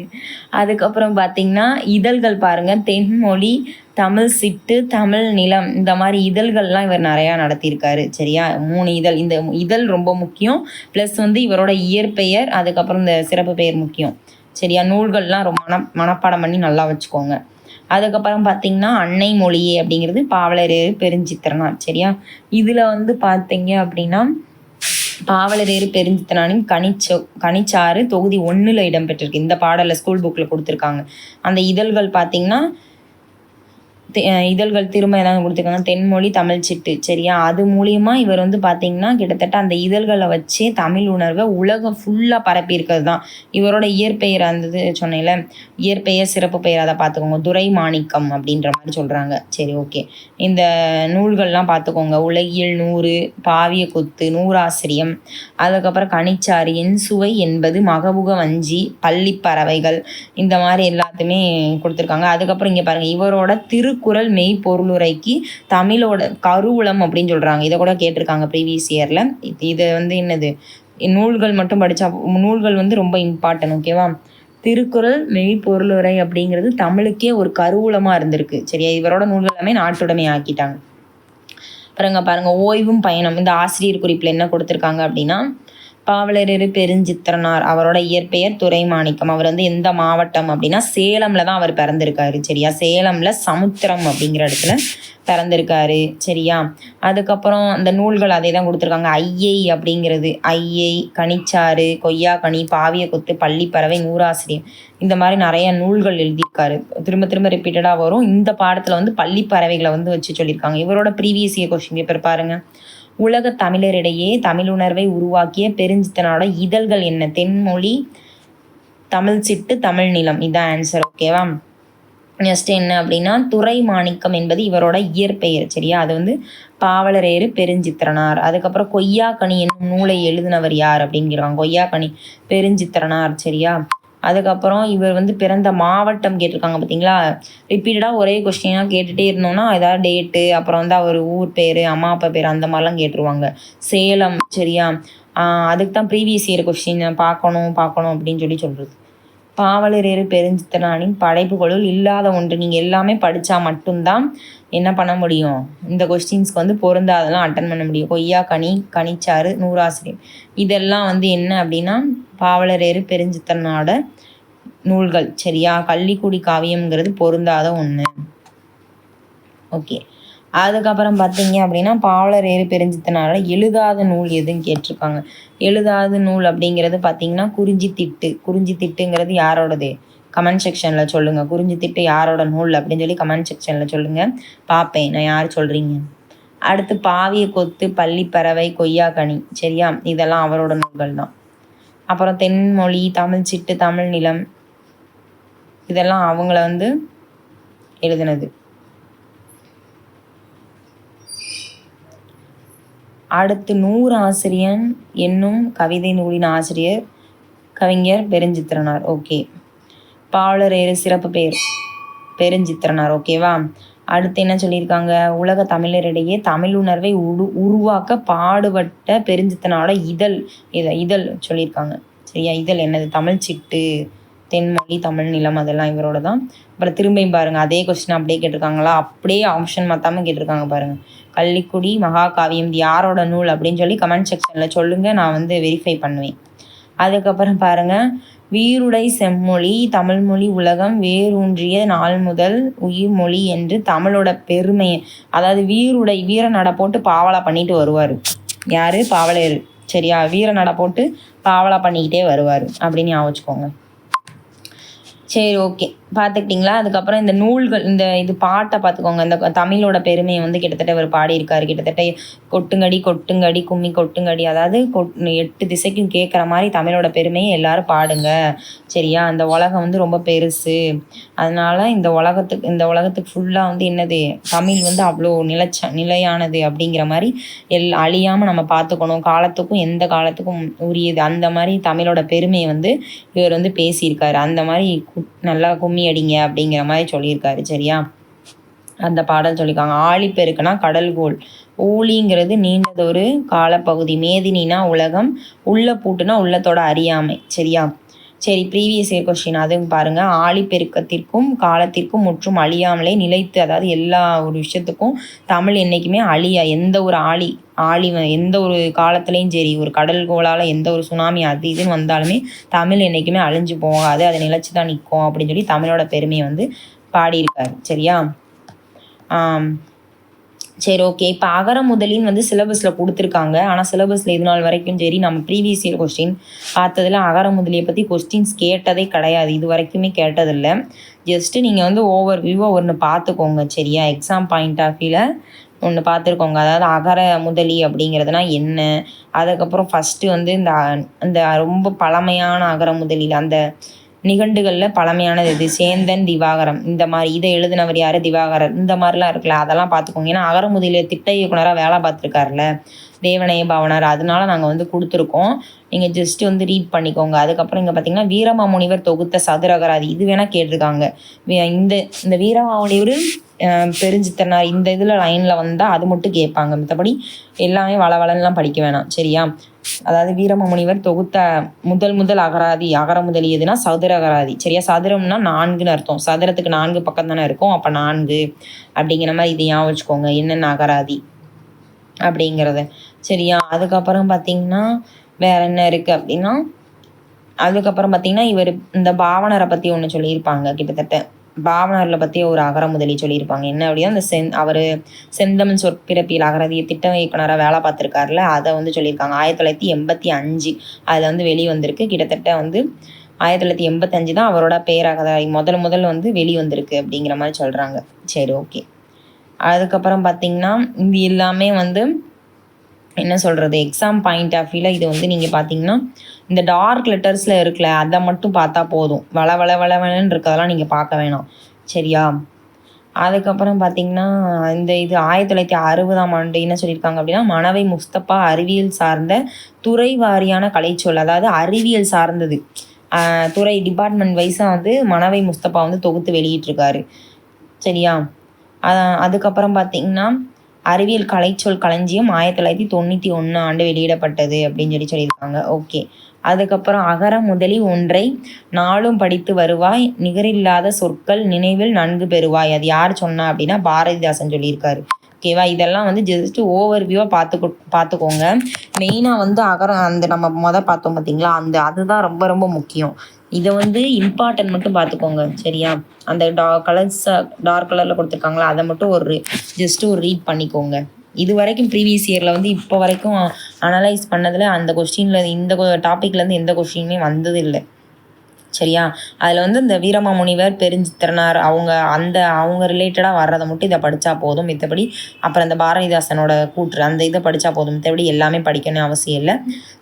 அதுக்கப்புறம் பார்த்திங்கன்னா இதழ்கள் பாருங்கள், தென்மொழி, தமிழ் சிட்டு, தமிழ் நிலம், இந்த மாதிரி இதழ்கள்லாம் இவர் நிறையா நடத்தியிருக்காரு. சரியா? 3 இதழ். இந்த இதழ் ரொம்ப முக்கியம். ப்ளஸ் வந்து இவரோட இயற்பெயர், அதுக்கப்புறம் இந்த சிறப்பு பெயர் முக்கியம். சரியா? நூல்கள்லாம் ரொம்ப மனப்பாடம் பண்ணி நல்லா வச்சுக்கோங்க. அதுக்கப்புறம் பார்த்தீங்கன்னா அன்னை மொழியே அப்படிங்கிறது பாவலரேறு பெருஞ்சித்திரனார். சரியா? இதில் வந்து பார்த்தீங்க அப்படின்னா பாவலரேறு பெருஞ்சித்திரனாரின் கனிச்சாறு தொகுதி 1ல் இடம்பெற்றிருக்கு. இந்த பாடலில் ஸ்கூல் புக்கில் கொடுத்துருக்காங்க. அந்த இதழ்கள் பார்த்தீங்கன்னா இதழ்கள் திரும்ப ஏதாவது கொடுத்துருக்காங்க, தென்மொழி, தமிழ் சிட்டு. சரியா? அது மூலியமாக இவர் வந்து பார்த்தீங்கன்னா கிட்டத்தட்ட அந்த இதழ்களை வச்சே தமிழ் உணர்வை உலகம் ஃபுல்லாக பரப்பியிருக்கிறது தான். இவரோட இயற்பெயர் அந்த சொன்னேன்ல, இயற்பெயர் சிறப்பு பெயர், அதை பார்த்துக்கோங்க. துரை மாணிக்கம் அப்படின்ற மாதிரி சொல்கிறாங்க. சரி, ஓகே. இந்த நூல்கள்லாம் பார்த்துக்கோங்க. உலகியல் 100, பாவிய கொத்து, நூறாசிரியம், அதுக்கப்புறம் கனிச்சாறு, என் சுவை என்பது, மகபுக வஞ்சி, பள்ளி பறவைகள், இந்த மாதிரி எல்லாத்தையுமே கொடுத்துருக்காங்க. அதுக்கப்புறம் இங்கே பாருங்கள், இவரோட திருக்குறள் மெய்ப்பொருளுரைக்கு தமிழோட கருவூலம் அப்படின்னு சொல்கிறாங்க. இதை கூட கேட்டிருக்காங்க ப்ரீவியஸ் இயரில். இது வந்து என்னது, நூல்கள் மட்டும் படித்தா, நூல்கள் வந்து ரொம்ப இம்பார்ட்டன்ட். ஓகேவா? திருக்குறள் மெய்ப்பொருளுரை அப்படிங்கிறது தமிழுக்கே ஒரு கருவூலமாக இருந்திருக்கு. சரியா? இவரோட நூல்கள் எல்லாமே நாட்டுடைமை ஆக்கிட்டாங்க. பாருங்க ஓய்வும் பயணம். இந்த ஆசிரியர் குறிப்பில் என்ன கொடுத்துருக்காங்க அப்படின்னா, பாவலரேறு பெருஞ்சித்திரனார், அவரோட இயற்பெயர் துரைமாணிக்கம். அவர் வந்து எந்த மாவட்டம் அப்படின்னா சேலம்ல தான் அவர் பிறந்திருக்காரு. சரியா? சேலம்ல சமுத்திரம் அப்படிங்கிற இடத்துல பிறந்திருக்காரு. சரியா? அதுக்கப்புறம் அந்த நூல்கள் அதே தான் கொடுத்துருக்காங்க. ஐயை அப்படிங்கிறது, ஐயை, கனிச்சாறு, கொய்யா கனி, பாவிய கொத்து, பள்ளிப்பறவை, நூறாசிரியம், இந்த மாதிரி நிறைய நூல்கள் எழுதியிருக்காரு. திரும்ப திரும்ப ரிப்பீட்டடாக வரும். இந்த பாடத்தில் வந்து பள்ளிப்பறவைகளை வந்து வச்சு சொல்லியிருக்காங்க. இவரோட ப்ரீவியஸ் இயர் கொஸ்டின் பேப்பர் பாருங்க. உலக தமிழரிடையே தமிழுணர்வை உருவாக்கிய பெருஞ்சித்திரனோட இதழ்கள் என்ன? தென்மொழி, தமிழ் சிட்டு, தமிழ் நிலம். இதான் ஆன்சர். ஓகேவா? நெக்ஸ்ட் என்ன அப்படின்னா, துரை மாணிக்கம் என்பது இவரோட இயற்பெயர். சரியா? அது வந்து பாவலரேறு பெருஞ்சித்திரனார். அதுக்கப்புறம் கொய்யா கனி என்னும் நூலை எழுதினவர் யார் அப்படிங்கிறாங்க. கொய்யா கனி பெருஞ்சித்திரனார். சரியா? அதுக்கப்புறம் இவர் வந்து பிறந்த மாவட்டம் கேட்டிருக்காங்க. பார்த்தீங்களா? ரிப்பீட்டடாக ஒரே கொஸ்டினாக கேட்டுகிட்டே இருந்தோன்னா ஏதாவது டேட்டு, அப்புறம் வந்து அவர் ஊர் பேர், அம்மா அப்பா பேர், அந்த மாதிரிலாம் கேட்டுருவாங்க. சேலம். சரியா? அதுக்கு தான் ப்ரீவியஸ் இயர் கொஸ்டின் பார்க்கணும் அப்படின்னு சொல்கிறது. பாவலரேறு பெருஞ்சித்திரனாரின் படைப்புகளுள் இல்லாத ஒன்று. நீங்கள் எல்லாமே படித்தா மட்டும்தான் என்ன பண்ண முடியும், இந்த கொஸ்டின்ஸ்க்கு வந்து பொருந்தாதெல்லாம் அட்டன் பண்ண முடியும். கொய்யா கனி, கனிச்சாறு, நூறாசிரியம், இதெல்லாம் வந்து என்ன அப்படின்னா பாவலரேறு பெருஞ்சித்திரனோட நூல்கள். சரியா? கள்ளிக்குடி காவியம்ங்கிறது பொருந்தாத ஒன்று. ஓகே. அதுக்கப்புறம் பார்த்தீங்க அப்படின்னா பாவலர் ஏறு பெருஞ்சித்தனால எழுதாத நூல் எதுன்னு கேட்டிருக்காங்க. எழுதாத நூல் அப்படிங்கிறது பார்த்தீங்கன்னா குறிஞ்சி திட்டு. குறிஞ்சி திட்டுங்கிறது யாரோடது? கமெண்ட் செக்ஷனில் சொல்லுங்கள். குறிஞ்சி திட்டு யாரோட நூல் அப்படின்னு சொல்லி கமெண்ட் செக்ஷனில் சொல்லுங்கள், பார்ப்பேன் நான் யார் சொல்கிறீங்க. அடுத்து பாவிய கொத்து, பள்ளி பறவை, கொய்யாக்கனி, சரியா? இதெல்லாம் அவரோட நூல்கள் தான். அப்புறம் தென்மொழி, தமிழ் சிட்டு, தமிழ் நிலம், இதெல்லாம் அவங்கள வந்து எழுதுனது. அடுத்து 100 ஆசிரியன் என்னும் கவிதை நூலின் ஆசிரியர் கவிஞர் பெருஞ்சித்திரனார். ஓகே. பாவலர் ஏறு சிறப்பு பேர் பெருஞ்சித்திரனார். ஓகேவா? அடுத்து என்ன சொல்லியிருக்காங்க? உலக தமிழரிடையே தமிழ் உணர்வை உருவாக்க பாடுபட்ட பெருஞ்சித்தனால இதழ் சொல்லியிருக்காங்க. சரியா? இதழ் என்னது? தமிழ் சிட்டு, தென்மொழி, தமிழ் நிலம், அதெல்லாம் இவரோட தான். அப்புறம் திரும்பியும் பாருங்கள், அதே கொஸ்டின் அப்படியே கேட்டிருக்காங்களா? அப்படியே ஆப்ஷன் மாற்றாமல் கேட்டிருக்காங்க பாருங்கள். கள்ளிக்குடி மகாகாவியம் இது யாரோட நூல் அப்படின்னு சொல்லி கமெண்ட் செக்ஷனில் சொல்லுங்கள், நான் வந்து வெரிஃபை பண்ணுவேன். அதுக்கப்புறம் பாருங்கள், வீருடை செம்மொழி தமிழ்மொழி உலகம் வேரூன்றிய நாள் முதல் உயிர்மொழி என்று தமிழோட பெருமையை, அதாவது வீருடை வீர நட போட்டு பாவலா பண்ணிட்டு வருவார். யார்? பாவலர். சரியா? வீர நட போட்டு பாவலா பண்ணிக்கிட்டே வருவார் அப்படின்னு ஞாபகம் வச்சுக்கோங்க. சரி, ஓகே. பார்த்துக்கிட்டிங்களா? அதுக்கப்புறம் இந்த நூல்கள், இது பாட்டை பார்த்துக்கோங்க. இந்த தமிழோட பெருமையை வந்து கிட்டத்தட்ட அவர் பாடியிருக்காரு. கிட்டத்தட்ட கொட்டுங்கடி கொட்டுங்கடி கும்மி கொட்டுங்கடி, அதாவது 8 திசைக்கும் கேட்குற மாதிரி தமிழோட பெருமையை எல்லாரும் பாடுங்க. சரியா? அந்த உலகம் வந்து ரொம்ப பெருசு, அதனால் இந்த உலகத்துக்கு ஃபுல்லாக வந்து என்னது, தமிழ் வந்து அவ்வளோ நிலையானது அப்படிங்கிற மாதிரி அழியாமல் நம்ம பார்த்துக்கணும். காலத்துக்கும் எந்த காலத்துக்கும் உரியது, அந்த மாதிரி தமிழோட பெருமையை வந்து இவர் வந்து பேசியிருக்காரு. அந்த மாதிரி நல்லா கும்மி அடிங்க அப்படிங்கிற மாதிரி சொல்லியிருக்காரு. சரியா? அந்த பாடல் சொல்லியிருக்காங்க. ஆழிப்பெருக்குனா கடல்கோள், ஊழிங்கிறது நீண்டதொரு காலப்பகுதி, மேதினா உலகம், உள்ள பூட்டுனா உள்ளத்தோட அறியாமை. சரியா? சரி, ப்ரீவியஸ் இயர் கொஸ்டின் அதுவும் பாருங்கள். ஆழிப்பெருக்கத்திற்கும் காலத்திற்கும் முற்றும் அழியாமலே நிலைத்து, அதாவது எல்லா ஒரு விஷயத்துக்கும் தமிழ் என்றைக்குமே எந்த ஒரு எந்த ஒரு காலத்துலேயும் சரி, ஒரு கடல்கோளால் எந்த ஒரு சுனாமி அது இதுன்னு வந்தாலுமே தமிழ் என்றைக்குமே அழிஞ்சு போகாது, அதை நிலச்சி தான் நிற்கும் அப்படின்னு சொல்லி தமிழோட பெருமையை வந்து பாடியிருக்காரு. சரியா? சரி, ஓகே. இப்போ அகர முதலின்னு வந்து சிலபஸில் கொடுத்துருக்காங்க. ஆனால் சிலபஸில் இது நாள் வரைக்கும் சரி நம்ம ப்ரீவியஸ் இயர் கொஸ்டின் பார்த்ததில் அகர முதலியை பற்றி கொஸ்டின்ஸ் கேட்டதே கிடையாது, இது வரைக்குமே கேட்டதில்லை. ஜஸ்ட்டு நீங்கள் வந்து ஓவர் வியூவாக ஒன்று பார்த்துக்கோங்க. சரியா? எக்ஸாம் பாயிண்ட் ஆஃப் வியூவில் ஒன்று பார்த்துருக்கோங்க. அதாவது அகர முதலி அப்படிங்கிறதுனா என்ன, அதுக்கப்புறம் ஃபஸ்ட்டு வந்து இந்த ரொம்ப பழமையான அகர முதலியில் அந்த நிகண்டுகளில் பழமையானது இது சேந்தன், திவாகரம், இந்த மாதிரி. இதை எழுதினவர் யார்? திவாகரர். இந்த மாதிரிலாம் இருக்குல்ல, அதெல்லாம் பார்த்துக்கோங்க. ஏன்னா அகரமுதலியில் திட்ட இயக்குனராக வேலை பார்த்துருக்காருல தேவனைய பாவனார், அதனால நாங்கள் வந்து கொடுத்துருக்கோம். நீங்கள் ஜஸ்ட்டு வந்து ரீட் பண்ணிக்கோங்க. அதுக்கப்புறம் இங்கே பார்த்தீங்கன்னா வீரமாமுனிவர் தொகுத்த சதுரகராதி, இது வேணால் கேட்டிருக்காங்க. இந்த வீரமாமுனிவர் பெருஞ்சித்தனார் இந்த இதில் லைனில் வந்தால் அது மட்டும் கேட்பாங்க. மற்றபடி எல்லாமே வளவலன்லாம் படிக்க வேணாம். சரியா? அதாவது வீரமாமுனிவர் தொகுத்த முதல் அகர முதலி எதுனா சதுர அகராதி. சரியா? சதுரம்னா 4ன்னு அர்த்தம். சதுரத்துக்கு 4 பக்கம் தானே இருக்கும், அப்போ 4 அப்படிங்கிற மாதிரி இது ஞாபகம் வச்சுக்கோங்க, என்னென்ன அகராதி அப்படிங்கிறத. சரியா? அதுக்கப்புறம் பார்த்திங்கன்னா வேறு என்ன இருக்குது அப்படின்னா, அதுக்கப்புறம் பார்த்திங்கன்னா இவர் இந்த பாவனரை பற்றி ஒன்று சொல்லியிருப்பாங்க. கிட்டத்தட்ட பாவனரில் பற்றி ஒரு அகர முதலி சொல்லியிருப்பாங்க. என்ன அப்படின்னா, அவர் செந்தமிழ் சொற்பிறப்பியல் அகராதியை திட்ட இயக்குனராக வேலை பார்த்துருக்காருல, அதை வந்து சொல்லியிருக்காங்க. 1985 அதில் வந்து வெளி வந்திருக்கு. கிட்டத்தட்ட வந்து 1985 தான் அவரோட பேரகராதி முதல் வந்து வெளி வந்திருக்கு அப்படிங்கிற மாதிரி சொல்கிறாங்க. சரி, ஓகே. அதுக்கப்புறம் பார்த்திங்கன்னா இது எல்லாமே வந்து என்ன சொல்கிறது, எக்ஸாம் பாயிண்ட் ஆஃப் வியூவில் இது வந்து நீங்கள் பார்த்தீங்கன்னா இந்த டார்க் லெட்டர்ஸில் இருக்குல்ல, அதை மட்டும் பார்த்தா போதும். வளவளன்னு இருக்கிறதெல்லாம் நீங்கள் பார்க்க வேணாம். சரியா? அதுக்கப்புறம் பார்த்திங்கன்னா இது 1960ஆம் ஆண்டு என்ன சொல்லியிருக்காங்க அப்படின்னா, மணவை முஸ்தபா அறிவியல் சார்ந்த துறை வாரியான கலைச்சொல், அதாவது அறிவியல் சார்ந்தது துறை டிபார்ட்மெண்ட் வைஸாக வந்து மணவை முஸ்தபா வந்து தொகுத்து வெளியிட்டிருக்காரு. சரியா? அதுக்கப்புறம் பார்த்திங்கன்னா அறிவியல் கலைச்சொல் களஞ்சியம் 1991 ஆண்டு வெளியிடப்பட்டது அப்படின்னு சொல்லியிருக்காங்க. ஓகே. அதுக்கப்புறம் அகர முதலி ஒன்றை நாளும் படித்து வருவாய், நிகரில்லாத சொற்கள் நினைவில் நன்கு பெறுவாய், அது யார் சொன்னா அப்படின்னா பாரதிதாசன் சொல்லியிருக்காரு. ஓகேவா? இதெல்லாம் வந்து ஜஸ்ட்டு ஓவர் வியூவாக பார்த்துக்கோங்க. மெயினாக வந்து நம்ம பார்த்தோம் பார்த்தீங்களா, அதுதான் ரொம்ப ரொம்ப முக்கியம். இதை வந்து இம்பார்ட்டன்ட் மட்டும் பார்த்துக்கோங்க சரியா. அந்த டார்க் கலரில் கொடுத்துருக்காங்களா அதை மட்டும் ஜஸ்ட் ஒரு ரீட் பண்ணிக்கோங்க. இது வரைக்கும் ப்ரீவியஸ் இயரில் வந்து இப்போ வரைக்கும் அனலைஸ் பண்ணதில் அந்த கொஸ்டினில் இந்த டாப்பிக்லேருந்து எந்த கொஸ்டினுமே வந்தது இல்லை சரியா. அதில் வந்து இந்த வீரமாமுனிவர் பெருஞ்சித்திரனார் அவங்க ரிலேட்டடாக வர்றதை மட்டும் இதை படித்தா போதும். மித்தபடி அப்புறம் இந்த பாரதிதாசனோட கூற்று அந்த இதை படித்தா போதும். மித்தபடி எல்லாமே படிக்கணும் அவசியம் இல்லை.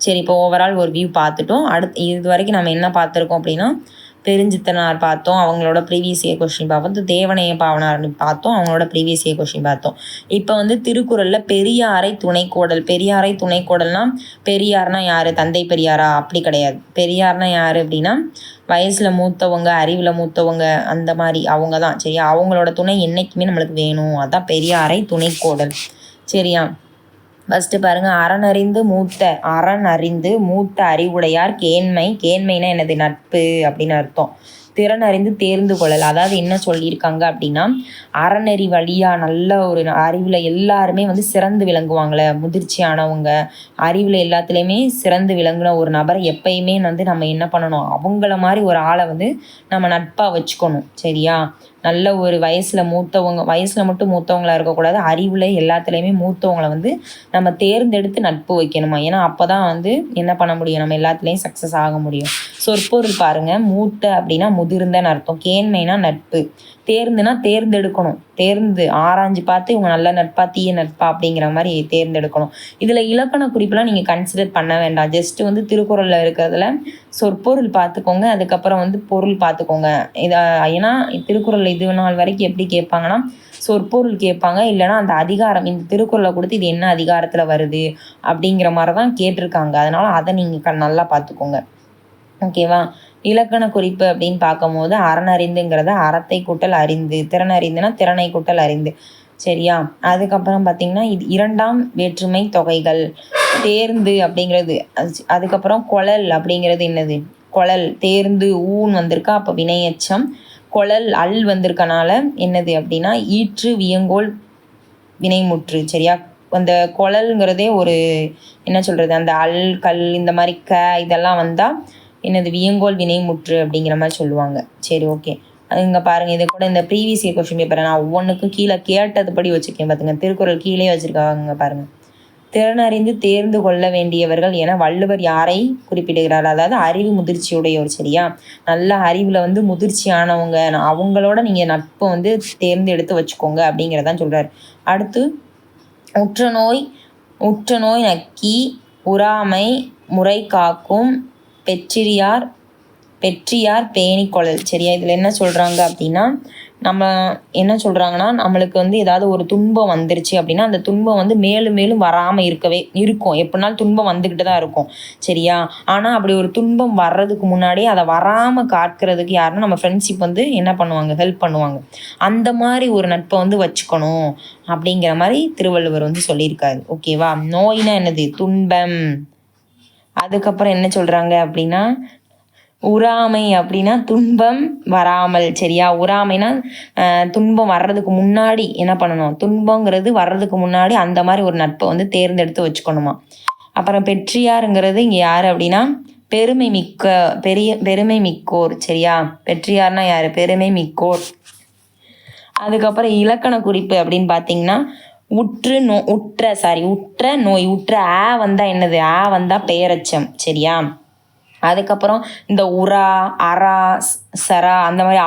சரி, இப்போ ஓவரால் ஒரு வியூ பார்த்துட்டோம். இது வரைக்கும் நம்ம என்ன பார்த்துருக்கோம் அப்படின்னா, பெருஞ்சித்தனார் பார்த்தோம், அவங்களோட ப்ரீவியஸ் இயர் கொஸ்டின் பார்த்தோம். தேவனைய பாவனார் பார்த்தோம், அவங்களோட ப்ரீவியஸ் இயர் கொஸ்டின் பார்த்தோம். இப்போ வந்து திருக்குறளில் பெரியாரை துணைக்கோடல். பெரியாரை துணைக்கோடல்னா பெரியார்னா யார்? தந்தை பெரியாரா? அப்படி கிடையாது. பெரியார்னா யார் அப்படின்னா வயசில் மூத்தவங்க, அறிவில் மூத்தவங்க, அந்த மாதிரி அவங்க தான் சரியா. அவங்களோட துணை என்றைக்குமே நம்மளுக்கு வேணும். அதான் பெரியாரை துணைக்கோடல் சரியா. ஃபஸ்ட்டு பாருங்கள், அரண் அறிந்து மூத்த அறிவுடையார் கேண்மை. கேண்மைனா என்னது? நட்பு அப்படின்னு அர்த்தம். திறன் அறிந்து தேர்ந்து கொள்ளல். அதாவது என்ன சொல்லியிருக்காங்க அப்படின்னா, அறநெறி வழியாக நல்ல ஒரு அறிவில் எல்லாருமே வந்து சிறந்து விளங்குவாங்களே, முதிர்ச்சியானவங்க, அறிவில் எல்லாத்துலேயுமே சிறந்து விளங்குன ஒரு நபரை எப்பயுமே வந்து நம்ம என்ன பண்ணணும், அவங்கள மாதிரி ஒரு ஆளை வந்து நம்ம நட்பாக வச்சுக்கணும் சரியா. நல்ல ஒரு வயசில் மட்டும் மூத்தவங்களாக இருக்கக்கூடாது, அறிவில் எல்லாத்துலேயுமே மூத்தவங்களை வந்து நம்ம தேர்ந்தெடுத்து நட்பு வைக்கணுமா. ஏன்னா அப்போ தான் வந்து என்ன பண்ண முடியும், நம்ம எல்லாத்துலேயும் சக்ஸஸ் ஆக முடியும். சொற்பொருள் பாருங்கள், மூத்த அப்படின்னா முதிர்ந்தன்னு அர்த்தம். கேண்மைனா நட்பு. தேர்ந்துனா தேர்ந்தெடுக்கணும். ஆராய்ஞ்சு பார்த்து இவங்க நல்ல நட்பா தீய நட்பா அப்படிங்கிற மாதிரி தேர்ந்தெடுக்கணும். இதில் இலக்கண குறிப்பெலாம் நீங்கள் கன்சிடர் பண்ண வேண்டாம். ஜஸ்ட்டு வந்து திருக்குறளில் இருக்கிறதுல சொற்பொருள் பார்த்துக்கோங்க, அதுக்கப்புறம் வந்து பொருள் பார்த்துக்கோங்க. ஏன்னா திருக்குறள் இது நாள் வரைக்கும் எப்படி கேட்பாங்கன்னா சொற்பொருள் கேட்பாங்க, இல்லைனா அந்த அதிகாரம் இந்த திருக்குறளை கொடுத்து இது என்ன அதிகாரத்தில் வருது அப்படிங்கிற மாதிரி தான் கேட்டிருக்காங்க. அதனால் அதை நீங்கள் நல்லா பார்த்துக்கோங்க ஓகேவா. இலக்கண குறிப்பு அப்படின்னு பார்க்கும்போது அறனறிந்துங்கிறத அறத்தை கூட்டல் அறிந்து, திறனறிந்துனா திறனை கூட்டல் அறிந்து சரியா. அதுக்கப்புறம் பார்த்திங்கன்னா இது இரண்டாம் வேற்றுமை தொகைகள். தேர்ந்து அப்படிங்கிறது அதுக்கப்புறம் கொழல் அப்படிங்கிறது என்னது? கொழல். தேர்ந்து ஊன் வந்திருக்கா, அப்போ வினையச்சம். கொழல் அல் வந்திருக்கனால என்னது அப்படின்னா ஈற்று வியங்கோல் வினைமுற்று சரியா. அந்த கொழல்ங்கிறதே ஒரு என்ன சொல்கிறது, அந்த அல் கல் இந்த மாதிரி இதெல்லாம் வந்தால் என்னது வியங்கோல் வினைமுற்று அப்படிங்கிற மாதிரி சொல்லுவாங்க. சரி ஓகே. இங்கே பாருங்கள், இதை கூட இந்த ப்ரீவியஸ் இயர் கொஸ்டின் பேப்பரை நான் ஒவ்வொன்றுக்கும் கீழே கேட்டதுபடி வச்சுருக்கேன் பார்த்துங்க. திருக்குறள் கீழே வச்சுருக்காங்க பாருங்கள். திறனறிந்து தேர்ந்து கொள்ள வேண்டியவர்கள் என வள்ளுவர் யாரை குறிப்பிடுகிறார்? அதாவது அறிவு முதிர்ச்சியுடையவர் சரியா. நல்ல அறிவில் வந்து முதிர்ச்சியானவங்க, அவங்களோட நீங்கள் நட்பை வந்து தேர்ந்தெடுத்து வச்சுக்கோங்க அப்படிங்கிறதான் சொல்கிறார். அடுத்து உற்ற நோய் நக்கி உறாமை முறை காக்கும் பெற்றியார் பேணி கொள்ளல் சரியா. இதில் என்ன சொல்கிறாங்க அப்படின்னா, நம்ம என்ன சொல்கிறாங்கன்னா, நம்மளுக்கு வந்து ஏதாவது ஒரு துன்பம் வந்துருச்சு அப்படின்னா அந்த துன்பம் வந்து மேலும் மேலும் வராமல் இருக்கும். எப்படினாலும் துன்பம் வந்துக்கிட்டு தான் இருக்கும் சரியா. ஆனால் அப்படி ஒரு துன்பம் வர்றதுக்கு முன்னாடியே அதை வராமல் காக்கிறதுக்கு யாருன்னா நம்ம ஃப்ரெண்ட்ஷிப் வந்து என்ன பண்ணுவாங்க, ஹெல்ப் பண்ணுவாங்க. அந்த மாதிரி ஒரு நட்பை வந்து வச்சுக்கணும் அப்படிங்கிற மாதிரி திருவள்ளுவர் வந்து சொல்லியிருக்காரு ஓகேவா. நோயினா என்னது? துன்பம். அதுக்கப்புறம் என்ன சொல்கிறாங்க அப்படின்னா, உறாமை அப்படின்னா துன்பம் வராமல் சரியா. உறாமைனா துன்பம் வர்றதுக்கு முன்னாடி என்ன பண்ணணும், துன்பங்கிறது வர்றதுக்கு முன்னாடி அந்த மாதிரி ஒரு நட்பை வந்து தேர்ந்தெடுத்து வச்சுக்கணுமா. அப்புறம் பெற்றியாருங்கிறது இங்கே யார் அப்படின்னா பெருமை மிக்கோர் சரியா. பெற்றியார்னா யார்? பெருமை மிக்கோர். அதுக்கப்புறம் இலக்கண குறிப்பு அப்படின்னு பார்த்தீங்கன்னா உற்ற நோய். வந்தால் என்னது? வந்தால் பெயரச்சம் சரியா. அதுக்கப்புறம் இந்த உரா அரா சரா அந்த மாதிரி